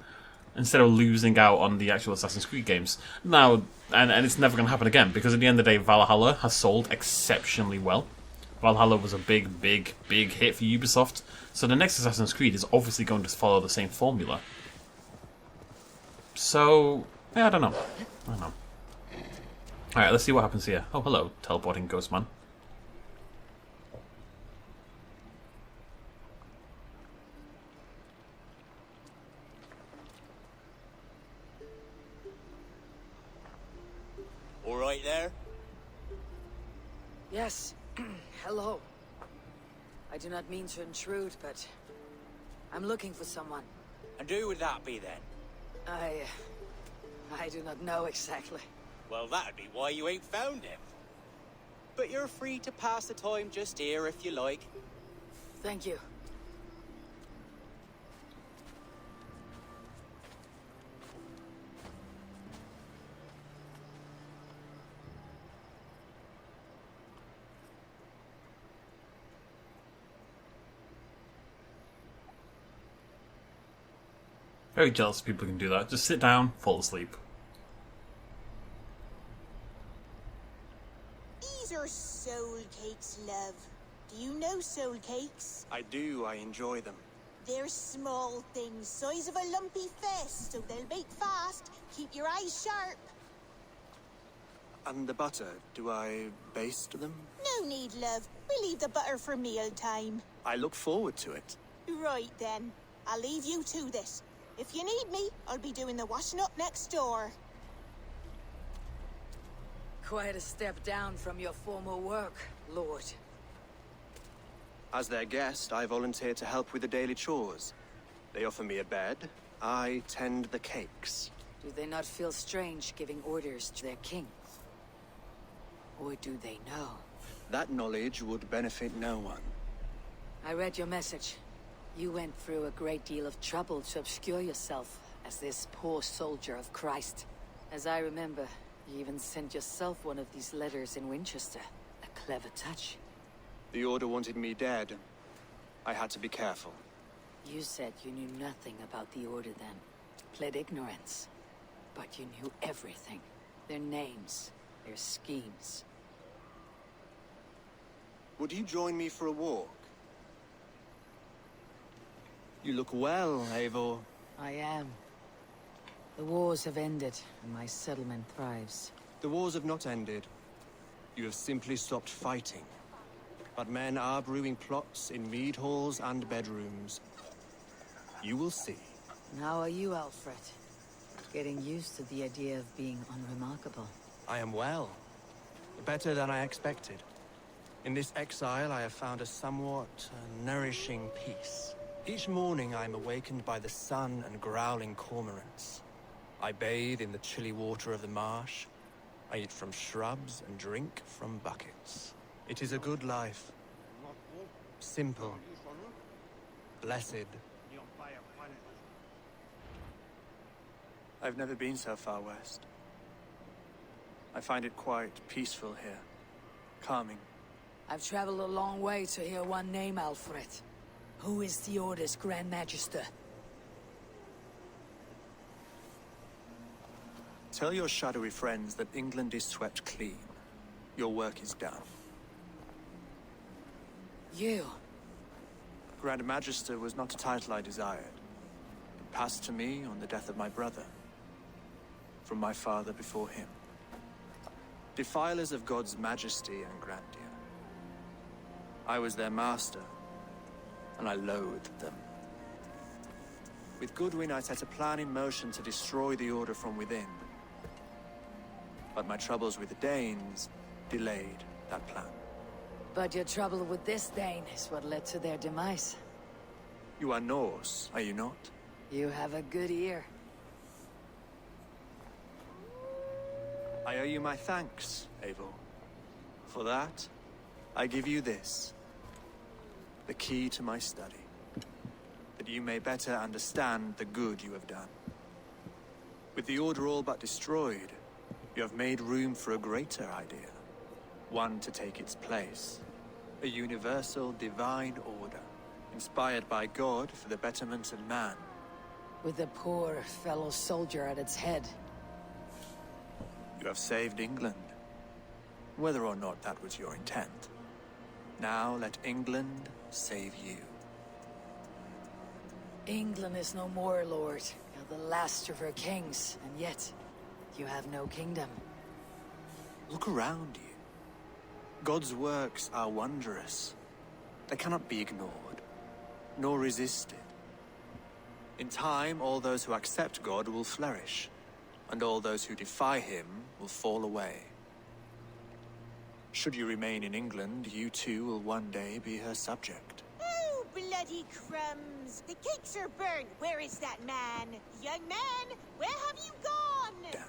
instead of losing out on the actual Assassin's Creed games? Now, and it's never going to happen again, because at the end of the day, Valhalla has sold exceptionally well. Valhalla was a big hit for Ubisoft. So the next Assassin's Creed is obviously going to follow the same formula. So, yeah, I don't know. Alright, let's see what happens here. Oh, hello, teleporting ghost man. All right there? Yes. Hello. I do not mean to intrude, but I'm looking for someone. And who would that be then? I do not know exactly. Well, that'd be why you ain't found him. But you're free to pass the time just here if you like. Thank you. Very jealous of people who can do that. Just sit down, fall asleep. These are soul cakes, love. Do you know soul cakes? I do, I enjoy them. They're small things, size of a lumpy fist, so they'll bake fast. Keep your eyes sharp. And the butter, do I baste them? No need, love. We leave the butter for meal time. I look forward to it. Right then. I'll leave you to this. If you need me, I'll be doing the washing up next door. Quite a step down from your former work, Lord. As their guest, I volunteered to help with the daily chores. They offer me a bed. I tend the cakes. Do they not feel strange giving orders to their king? Or do they know? That knowledge would benefit no one. I read your message. You went through a great deal of trouble to obscure yourself as this poor soldier of Christ. As I remember, you even sent yourself one of these letters in Winchester. A clever touch. The Order wanted me dead. I had to be careful. You said you knew nothing about the Order then. Pled ignorance. But you knew everything. Their names, their schemes. Would you join me for a walk? You look well, Eivor. I am. The wars have ended, and my settlement thrives. The wars have not ended. You have simply stopped fighting. But men are brewing plots in mead halls and bedrooms. You will see. And how are you, Alfred? Getting used to the idea of being unremarkable. I am well. Better than I expected. In this exile, I have found a somewhat nourishing peace. Each morning I am awakened by the sun and growling cormorants. I bathe in the chilly water of the marsh. I eat from shrubs and drink from buckets. It is a good life. Simple. Blessed. I've never been so far west. I find it quite peaceful here. Calming. I've traveled a long way to hear one name, Alfred. Who is the Order's Grand Magister? Tell your shadowy friends that England is swept clean. Your work is done. You? Grand Magister was not a title I desired. It passed to me on the death of my brother. From my father before him. Defilers of God's majesty and grandeur. I was their master, and I loathed them. With Goodwin, I set a plan in motion to destroy the Order from within. But my troubles with the Danes delayed that plan. But your trouble with this Dane is what led to their demise. You are Norse, are you not? You have a good ear. I owe you my thanks, Eivor. For that, I give you this. The key to my study. The that you may better understand the good you have done. With the Order all but destroyed, you have made room for a greater idea. One to take its place. A universal divine order, inspired by God for the betterment of man. With a poor fellow soldier at its head. You have saved England, whether or not that was your intent. Now let England save you. England is no more, Lord. You're the last of her kings, and yet you have no kingdom. Look around you. God's works are wondrous. They cannot be ignored, nor resisted. In time, all those who accept God will flourish, and all those who defy him will fall away. Should you remain in England, you too will one day be her subject. Oh, bloody crumbs! The cakes are burned. Where is that man? Young man, where have you gone?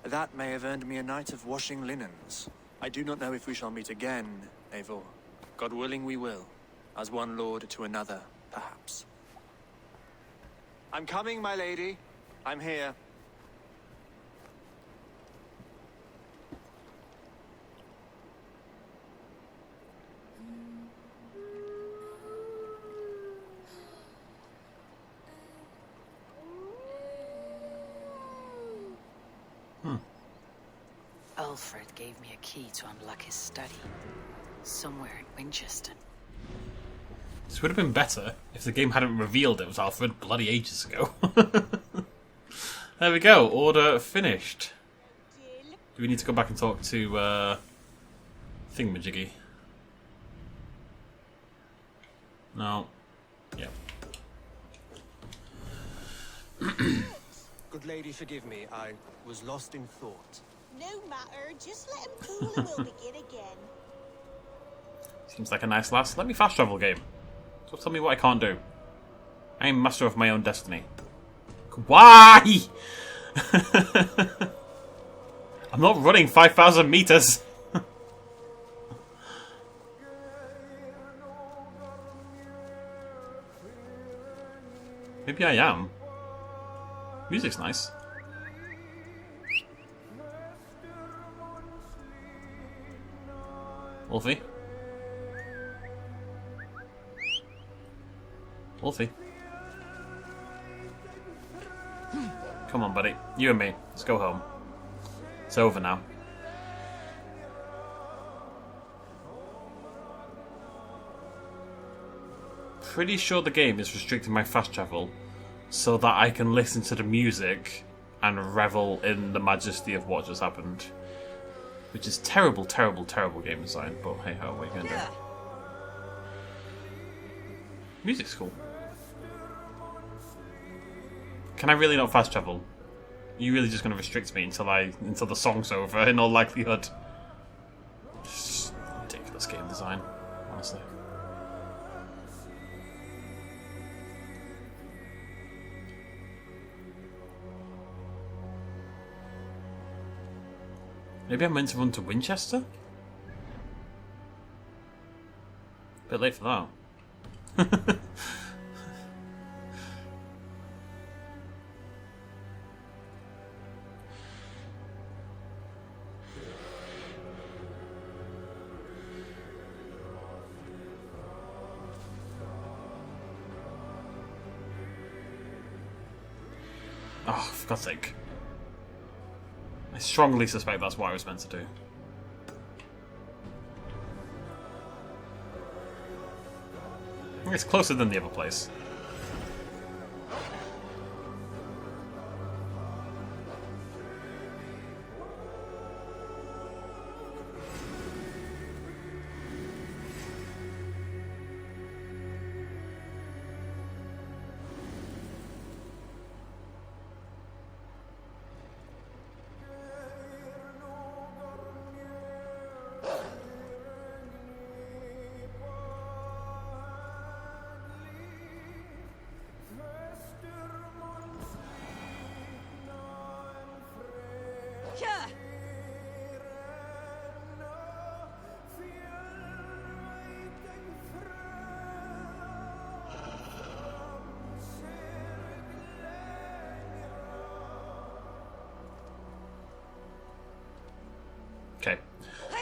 That may have earned me a night of washing linens. I do not know if we shall meet again, Eivor. God willing we will. As one lord to another, perhaps. I'm coming, my lady. I'm here. Alfred gave me a key to unlock his study. Somewhere in Winchester. This would have been better if the game hadn't revealed it was Alfred bloody ages ago. There we go, order finished. Do we need to go back and talk to Thingamajiggy? No. Yep. Good lady, forgive me. I was lost in thought. No matter, just let him cool and we'll begin again. Seems like a nice lass. Let me fast travel game. So tell me what I can't do. I am master of my own destiny. Why? I'm not running 5,000 meters. Maybe I am. Music's nice. Wolfie. Wolfie. Come on, buddy. You and me. Let's go home. It's over now. Pretty sure the game is restricting my fast travel so that I can listen to the music and revel in the majesty of what just happened. Which is terrible, terrible, terrible game design, but hey ho, what are you gonna do? Music's cool. Can I really not fast travel? Are you really just gonna restrict me until the song's over, in all likelihood? Just ridiculous game design, honestly. Maybe I'm meant to run to Winchester? Bit late for that. Oh, for God's sake. I strongly suspect that's what I was meant to do. I think it's closer than the other place. Okay.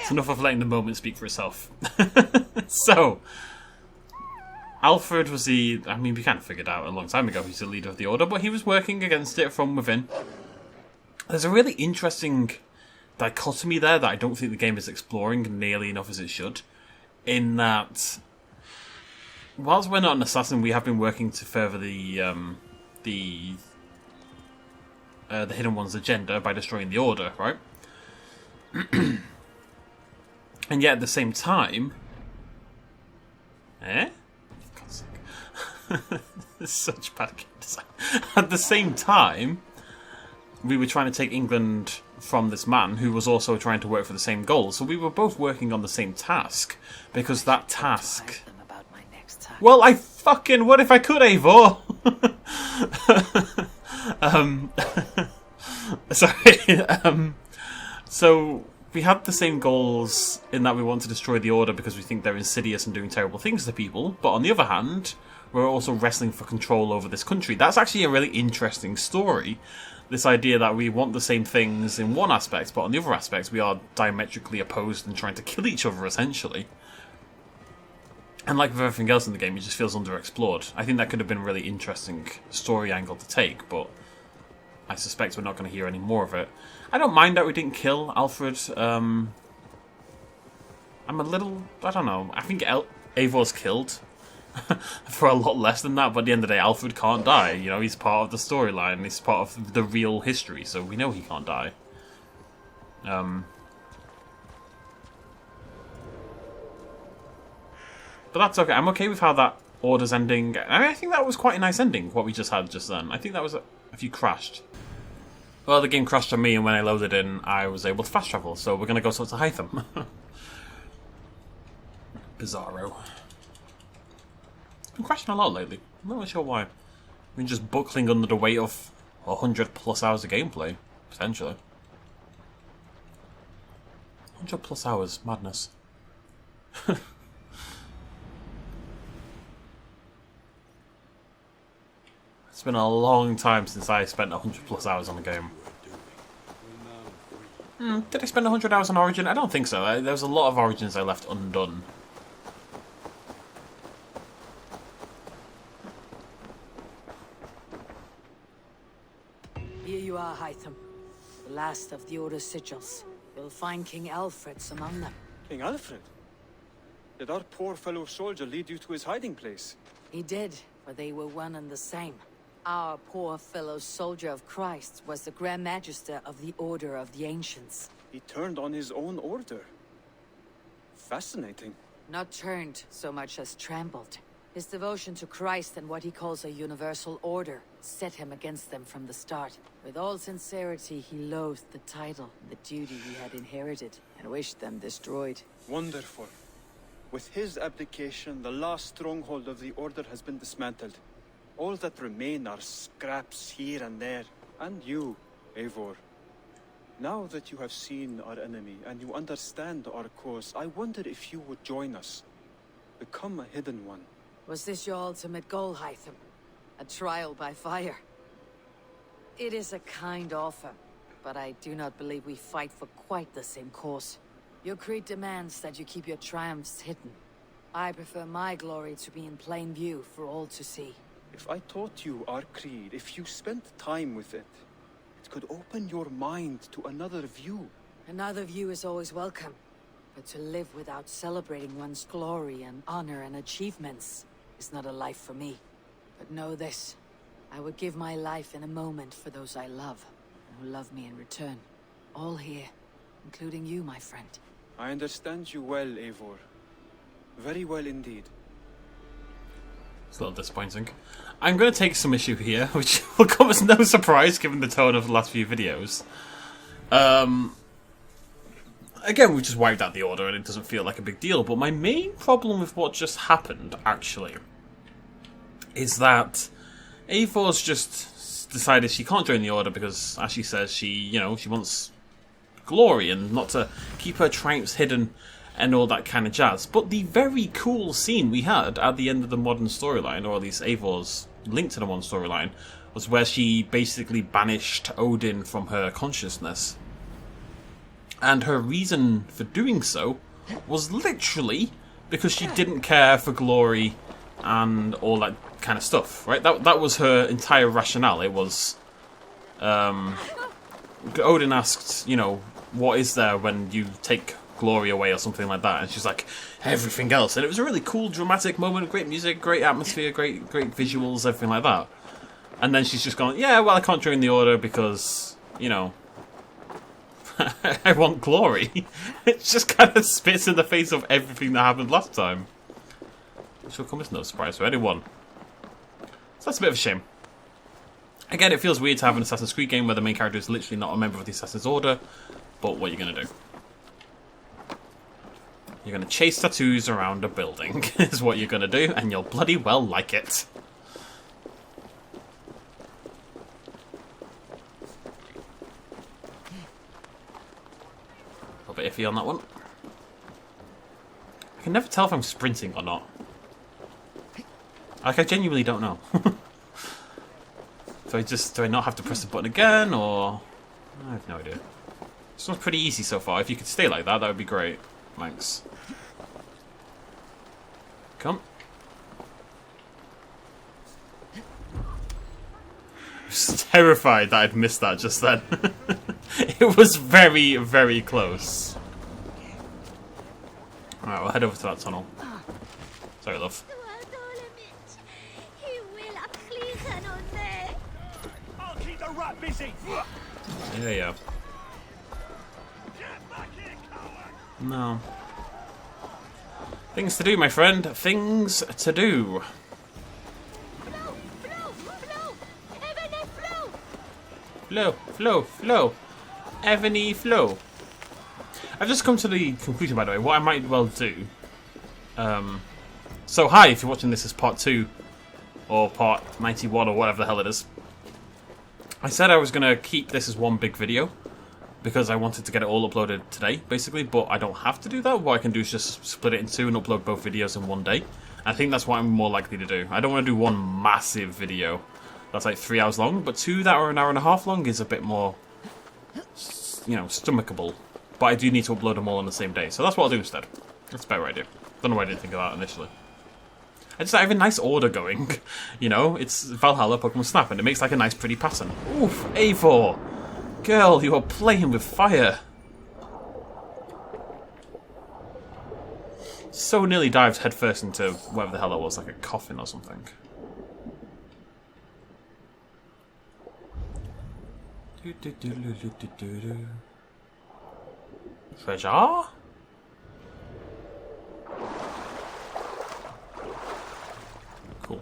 It's enough of letting the moment speak for itself. So, Alfred was we kind of figured out a long time ago he's the leader of the Order, but he was working against it from within. There's a really interesting dichotomy there that I don't think the game is exploring nearly enough as it should, in that whilst we're not an assassin, we have been working to further the Hidden One's agenda by destroying the Order, right? And yet at the same time... God's sake. It's such bad game design. At the same time, we were trying to take England from this man who was also trying to work for the same goal. So we were both working on the same task. Because that task... Well, I fucking would if I could, Eivor! Sorry. So we had the same goals in that we want to destroy the Order because we think they're insidious and doing terrible things to people. But on the other hand, we're also wrestling for control over this country. That's actually a really interesting story. This idea that we want the same things in one aspect, but on the other aspects we are diametrically opposed and trying to kill each other, essentially. And like with everything else in the game, it just feels underexplored. I think that could have been a really interesting story angle to take, but I suspect we're not going to hear any more of it. I don't mind that we didn't kill Alfred. I'm a little... I don't know. I think Eivor's killed for a lot less than that, but at the end of the day, Alfred can't die. You know, he's part of the storyline. He's part of the real history, so we know he can't die. But that's okay. I'm okay with how that Order's ending. I think that was quite a nice ending, what we just had just then. I think that was if you crashed. Well, the game crashed on me, and when I loaded in, I was able to fast travel, so we're going to go talk to Hytham. Bizarro. It's been crashing a lot lately. I'm not really sure why. We're just buckling under the weight of 100 plus hours of gameplay, potentially. 100 plus hours, madness. It's been a long time since I spent 100 plus hours on a game. Did I spend 100 hours on Origin? I don't think so. There was a lot of Origins I left undone. Here you are, Hytham. The last of the Order's sigils. You'll find King Alfred's among them. King Alfred? Did our poor fellow soldier lead you to his hiding place? He did, for they were one and the same. Our poor fellow soldier of Christ was the Grand Magister of the Order of the Ancients. He turned on his own order. Fascinating. Not turned so much as trampled. His devotion to Christ and what he calls a universal order set him against them from the start. With all sincerity, he loathed the title and the duty he had inherited, and wished them destroyed. Wonderful. With his abdication, the last stronghold of the Order has been dismantled. All that remain are scraps here and there. And you, Eivor. Now that you have seen our enemy and you understand our cause, I wonder if you would join us. Become a Hidden One. Was this your ultimate goal, Hytham? A trial by fire? It is a kind offer, but I do not believe we fight for quite the same cause. Your creed demands that you keep your triumphs hidden. I prefer my glory to be in plain view for all to see. If I taught you our creed, if you spent time with it, it could open your mind to another view. Another view is always welcome, but to live without celebrating one's glory and honor and achievements is not a life for me. But know this, I would give my life in a moment for those I love, and who love me in return. All here, including you, my friend. I understand you well, Eivor. Very well indeed. It's a little disappointing. I'm going to take some issue here, which will come as no surprise given the tone of the last few videos. Again, we just wiped out the Order and it doesn't feel like a big deal, but my main problem with what just happened, actually, is that Eivor's just decided she can't join the Order because, as she says, she wants glory and not to keep her triumphs hidden and all that kind of jazz. But the very cool scene we had at the end of the modern storyline, or at least Eivor's link to the modern storyline, was where she basically banished Odin from her consciousness. And her reason for doing so was literally because she didn't care for glory and all that kind of stuff, right? That was her entire rationale. It was, Odin asked, you know, what is there when you take glory away or something like that? And she's like, everything else. And it was a really cool, dramatic moment, great music, great atmosphere, great visuals, everything like that. And then she's just gone, yeah, well, I can't join the order because, you know, I want glory. It just kind of spits in the face of everything that happened last time. Which will come as no surprise for anyone. So that's a bit of a shame. Again, it feels weird to have an Assassin's Creed game where the main character is literally not a member of the Assassin's Order. But what are you going to do? You're going to chase tattoos around a building, is what you're going to do, and you'll bloody well like it. A little bit iffy on that one. I can never tell if I'm sprinting or not. Like, I genuinely don't know. Do I not have to press the button again, or... I have no idea. This one's pretty easy so far. If you could stay like that, that would be great. Thanks. Come. I was terrified that I'd missed that just then. It was very, very close. Alright, we'll head over to that tunnel. Sorry, love. I'll keep the rat busy. Yeah. No. Things to do, my friend. Things to do. Flow. Ebony flow. I've just come to the conclusion, by the way, what I might well do. So, hi, if you're watching this as part 2, or part 91, or whatever the hell it is. I said I was going to keep this as one big video, because I wanted to get it all uploaded today, basically, but I don't have to do that. What I can do is just split it in two and upload both videos in one day. I think that's what I'm more likely to do. I don't want to do one massive video that's like 3 hours long, but two that are an hour and a half long is a bit more, you know, stomachable. But I do need to upload them all on the same day, so that's what I'll do instead. That's a better idea. Don't know why I didn't think of that initially. I just have a nice order going, you know, it's Valhalla, Pokemon Snap, and it makes like a nice pretty pattern. Oof, Eivor! Girl, you are playing with fire! So nearly dived headfirst into whatever the hell that was, like a coffin or something. Treasure? Cool.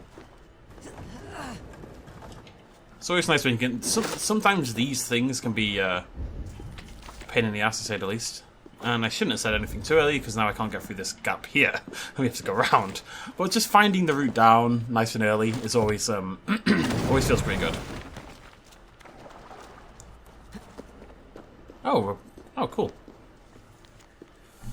It's always nice when you can... Sometimes these things can be a pain in the ass, to say the least. And I shouldn't have said anything too early, because now I can't get through this gap here. We have to go around. But just finding the route down nice and early is always always feels pretty good. Oh, cool.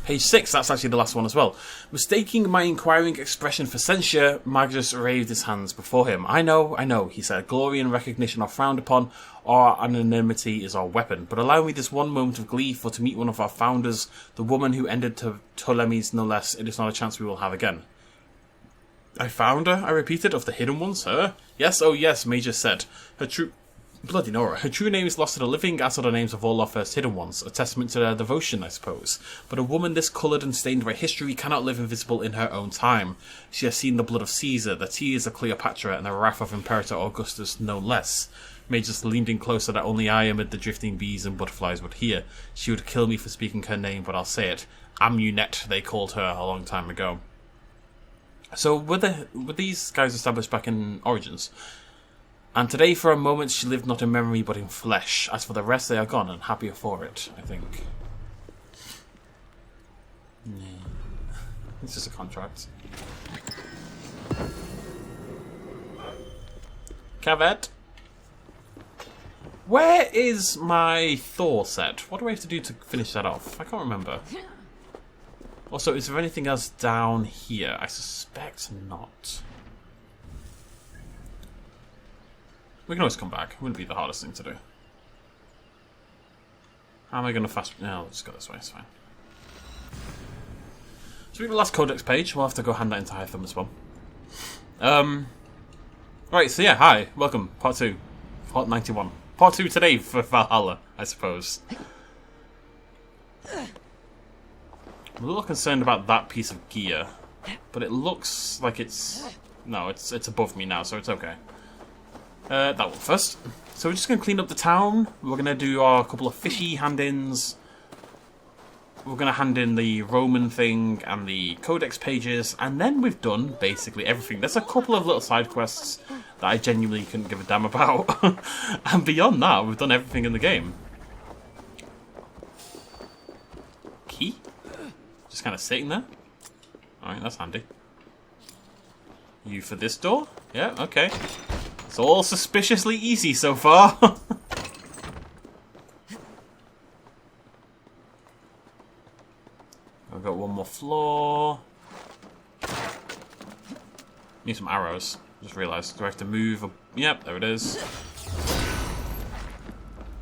Page 6, that's actually the last one as well. Mistaking my inquiring expression for censure, Magnus raised his hands before him. I know, he said. Glory and recognition are frowned upon. Our anonymity is our weapon. But allow me this one moment of glee, for to meet one of our founders, the woman who ended Ptolemy's no less, it is not a chance we will have again. I found her, I repeated, of the hidden ones, her? Yes, oh yes, Major said. Her true... Bloody Nora. Her true name is lost to the living, as are the names of all our first hidden ones, a testament to their devotion, I suppose. But a woman this coloured and stained by history cannot live invisible in her own time. She has seen the blood of Caesar, the tears of Cleopatra, and the wrath of Imperator Augustus no less. Majors leaned in closer that only I, amid the drifting bees and butterflies, would hear. She would kill me for speaking her name, but I'll say it. Amunet, they called her a long time ago. So, were these guys established back in Origins? And today, for a moment, she lived not in memory, but in flesh. As for the rest, they are gone, and happier for it, I think. Yeah. It's just a contract. Caveat. Where is my Thor set? What do I have to do to finish that off? I can't remember. Also, is there anything else down here? I suspect not. We can always come back. It wouldn't be the hardest thing to do. How am I going to fast... No, let's go this way, it's fine. So we have the last codex page. We'll have to go hand that into High Thumb as well. Right, so yeah, hi. Welcome. Part 2. Part 91. Part 2 today for Valhalla, I suppose. I'm a little concerned about that piece of gear. But it looks like it's... No, it's above me now, so it's okay. That one first. So we're just going to clean up the town. We're going to do our couple of fishy hand-ins. We're going to hand in the Roman thing and the codex pages, and then we've done basically everything. There's a couple of little side quests that I genuinely couldn't give a damn about. And beyond that, we've done everything in the game. Key? Just kind of sitting there. Alright, that's handy. You for this door? Yeah, okay. It's all suspiciously easy so far. I've got one more floor. Need some arrows. Just realised. Do I have to move? Yep, there it is.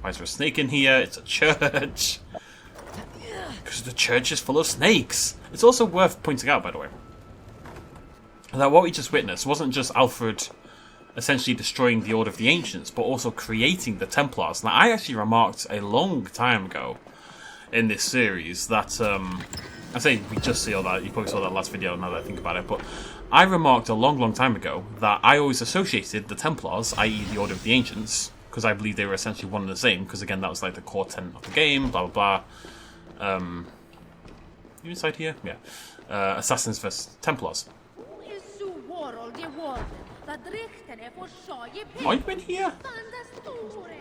Why is there a snake in here? It's a church. Because the church is full of snakes. It's also worth pointing out, by the way, that what we just witnessed wasn't just Alfred essentially destroying the Order of the Ancients, but also creating the Templars. Now, I actually remarked a long time ago in this series that, I say we just saw that, you probably saw that last video now that I think about it, but I remarked a long time ago that I always associated the Templars, i.e. the Order of the Ancients, because I believe they were essentially one and the same, because again, that was like the core tenet of the game, blah blah blah. You inside here? Yeah. Assassins vs. Templars. Oh, you've been here?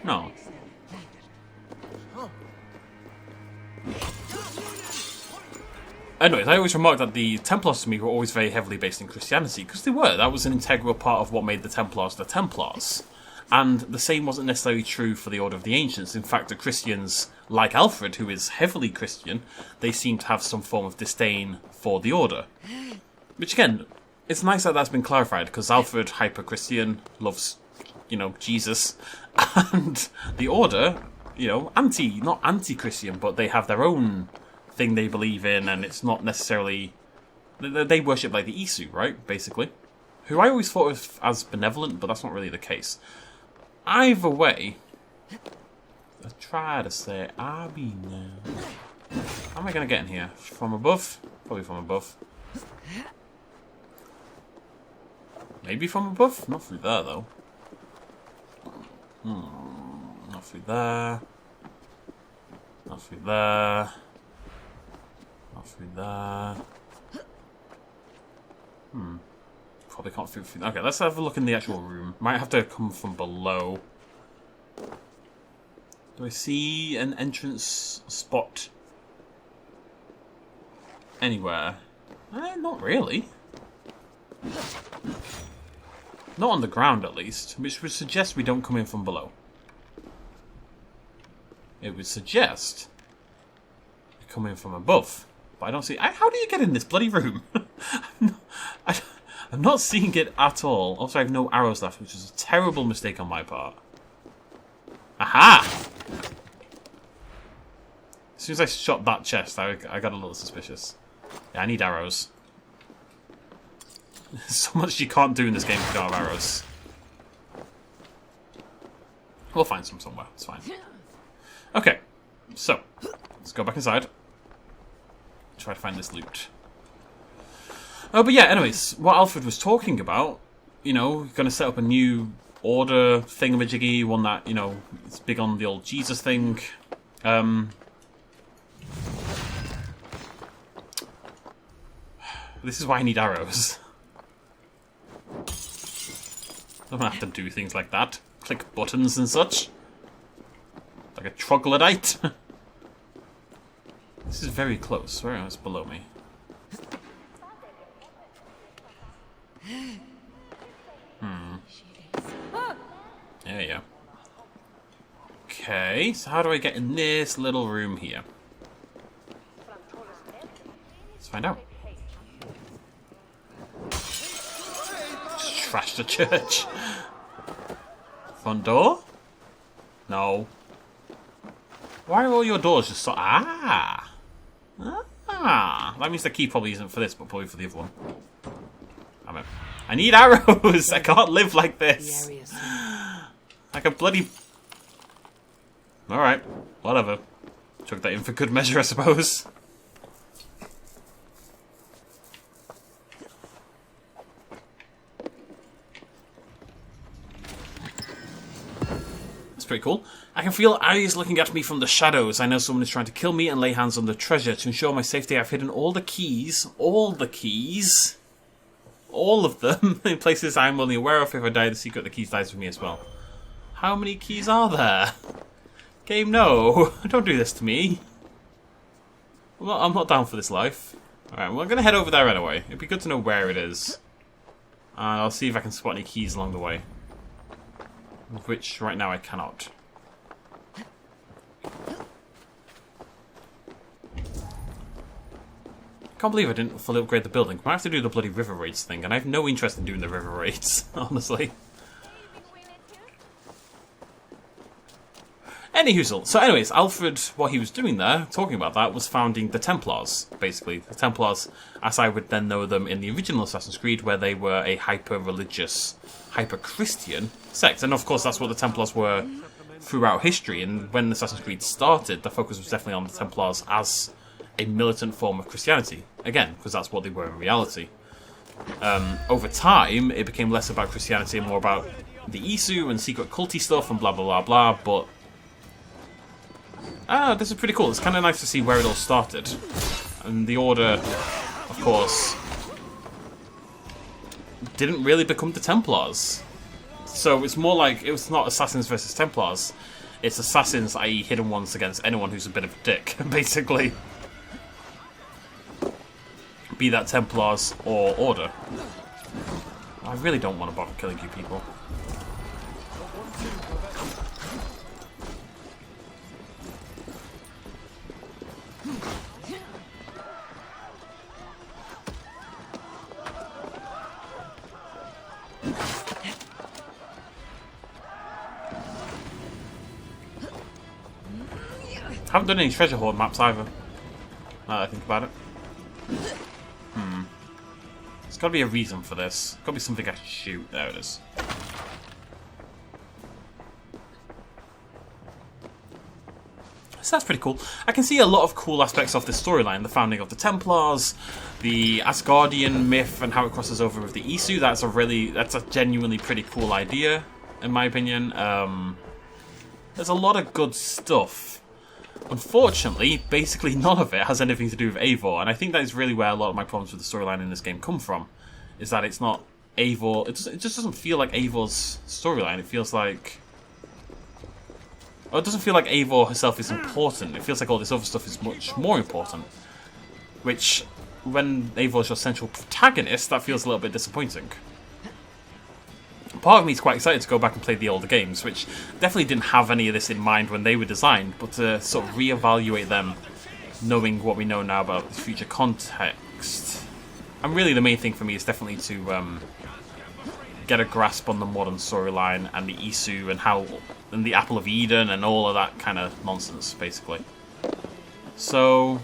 No. Anyways, I always remarked that the Templars to me were always very heavily based in Christianity, because they were. That was an integral part of what made the Templars. And the same wasn't necessarily true for the Order of the Ancients. In fact, the Christians, like Alfred, who is heavily Christian, they seem to have some form of disdain for the Order. Which, again, it's nice that that's been clarified, because Alfred, hyper-Christian, loves, you know, Jesus. And the Order, you know, not anti-Christian, but they have their own thing they believe in, and it's not necessarily... They worship like the Isu, right, basically? Who I always thought of as benevolent, but that's not really the case. Either way, I try to say Abi now. How am I going to get in here? From above? Probably from above. Maybe from above? Not through there, though. Not through there. Not through there. Not through there. Probably can't fit through. Okay, let's have a look in the actual room. Might have to come from below. Do I see an entrance spot anywhere? Not really. Not on the ground, at least. Which would suggest we don't come in from below. It would suggest we come in from above. But I don't see... How do you get in this bloody room? I'm not seeing it at all. Also, I have no arrows left, which is a terrible mistake on my part. Aha! As soon as I shot that chest, I got a little suspicious. Yeah, I need arrows. There's so much you can't do in this game if you don't have arrows. We'll find some somewhere. It's fine. Okay, so let's go back inside. Try to find this loot. Oh, but yeah, anyways, what Alfred was talking about, you know, going to set up a new order thingamajiggy, one that, you know, is big on the old Jesus thing. This is why I need arrows. I don't have to do things like that. Click buttons and such. Like a troglodyte. This is very close. Where is it? Below me? There you go. Okay, so how do I get in this little room here? Let's find out. Just trash the church. Front door? No. Why are all your doors just so... Ah! Ah! That means the key probably isn't for this, but probably for the other one. Damn it. I need arrows! I can't live like this! Like a bloody... Alright, whatever. Chuck that in for good measure, I suppose. That's pretty cool. I can feel eyes looking at me from the shadows. I know someone is trying to kill me and lay hands on the treasure. To ensure my safety, I've hidden all the keys. All the keys. All of them in places I'm only aware of. If I die, the secret of the keys dies with me as well. How many keys are there? Game, no. Don't do this to me. Well, I'm not down for this life. Alright, well, I'm going to head over there anyway. It'd be good to know where it is. And I'll see if I can spot any keys along the way. Which, right now, I cannot. Can't believe I didn't fully upgrade the building. I have to do the bloody river raids thing, and I have no interest in doing the river raids, honestly. Anyhoozle. So anyways, Alfred, what he was doing there, talking about that, was founding the Templars, basically. The Templars, as I would then know them in the original Assassin's Creed, where they were a hyper-religious, hyper-Christian sect. And of course, that's what the Templars were throughout history. And when Assassin's Creed started, the focus was definitely on the Templars as a militant form of Christianity. Again, because that's what they were in reality. Over time, it became less about Christianity and more about the Isu and secret culty stuff and blah, blah, blah, blah. But this is pretty cool. It's kind of nice to see where it all started. And the Order, of course, didn't really become the Templars. So it's more like, it's not Assassins versus Templars. It's Assassins, i.e. hidden ones, against anyone who's a bit of a dick, basically. Be that Templars or Order. I really don't want to bother killing you people. Haven't done any treasure hoard maps either. Now that I think about it. There's got to be a reason for this. Got to be something I can shoot. There it is. So that's pretty cool. I can see a lot of cool aspects of this storyline. The founding of the Templars, the Asgardian myth, and how it crosses over with the Isu. That's a genuinely pretty cool idea, in my opinion. There's a lot of good stuff. Unfortunately, basically none of it has anything to do with Eivor, and I think that is really where a lot of my problems with the storyline in this game come from. Is that it's not Eivor. It just doesn't feel like Eivor's storyline. It feels like... Well, it doesn't feel like Eivor herself is important. It feels like all this other stuff is much more important. Which, when Eivor is your central protagonist, that feels a little bit disappointing. Part of me is quite excited to go back and play the older games, which definitely didn't have any of this in mind when they were designed, but to sort of reevaluate them, knowing what we know now about the future context. And really the main thing for me is definitely to get a grasp on the modern storyline and the Isu and the Apple of Eden and all of that kind of nonsense, basically. So,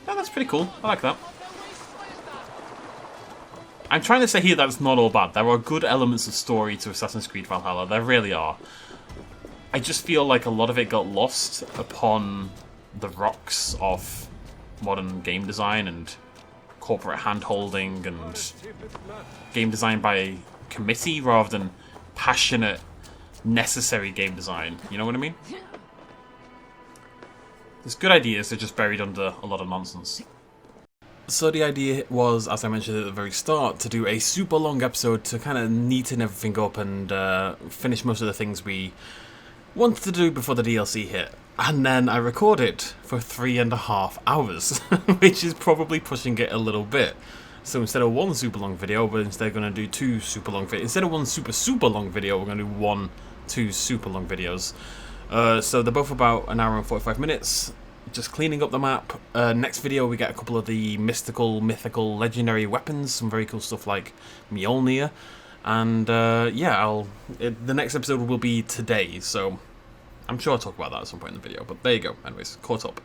yeah, that's pretty cool. I like that. I'm trying to say here that it's not all bad. There are good elements of story to Assassin's Creed Valhalla. There really are. I just feel like a lot of it got lost upon the rocks of modern game design and corporate hand-holding and game design by a committee rather than passionate, necessary game design. You know what I mean? There's good ideas, they're just buried under a lot of nonsense. So the idea was, as I mentioned at the very start, to do a super long episode to kind of neaten everything up and finish most of the things we wanted to do before the DLC hit. And then I recorded for 3.5 hours, which is probably pushing it a little bit. So instead of one super long video, we're instead going to do 2 super long videos. Instead of one super long video, we're going to do 2 super long videos. So they're both about an hour and 45 minutes. Just cleaning up the map. Next video we get a couple of the mystical, mythical, legendary weapons, some very cool stuff like Mjolnir, and yeah, the next episode will be today. So I'm sure I'll talk about that at some point in the video, but there you go. Anyways, caught up.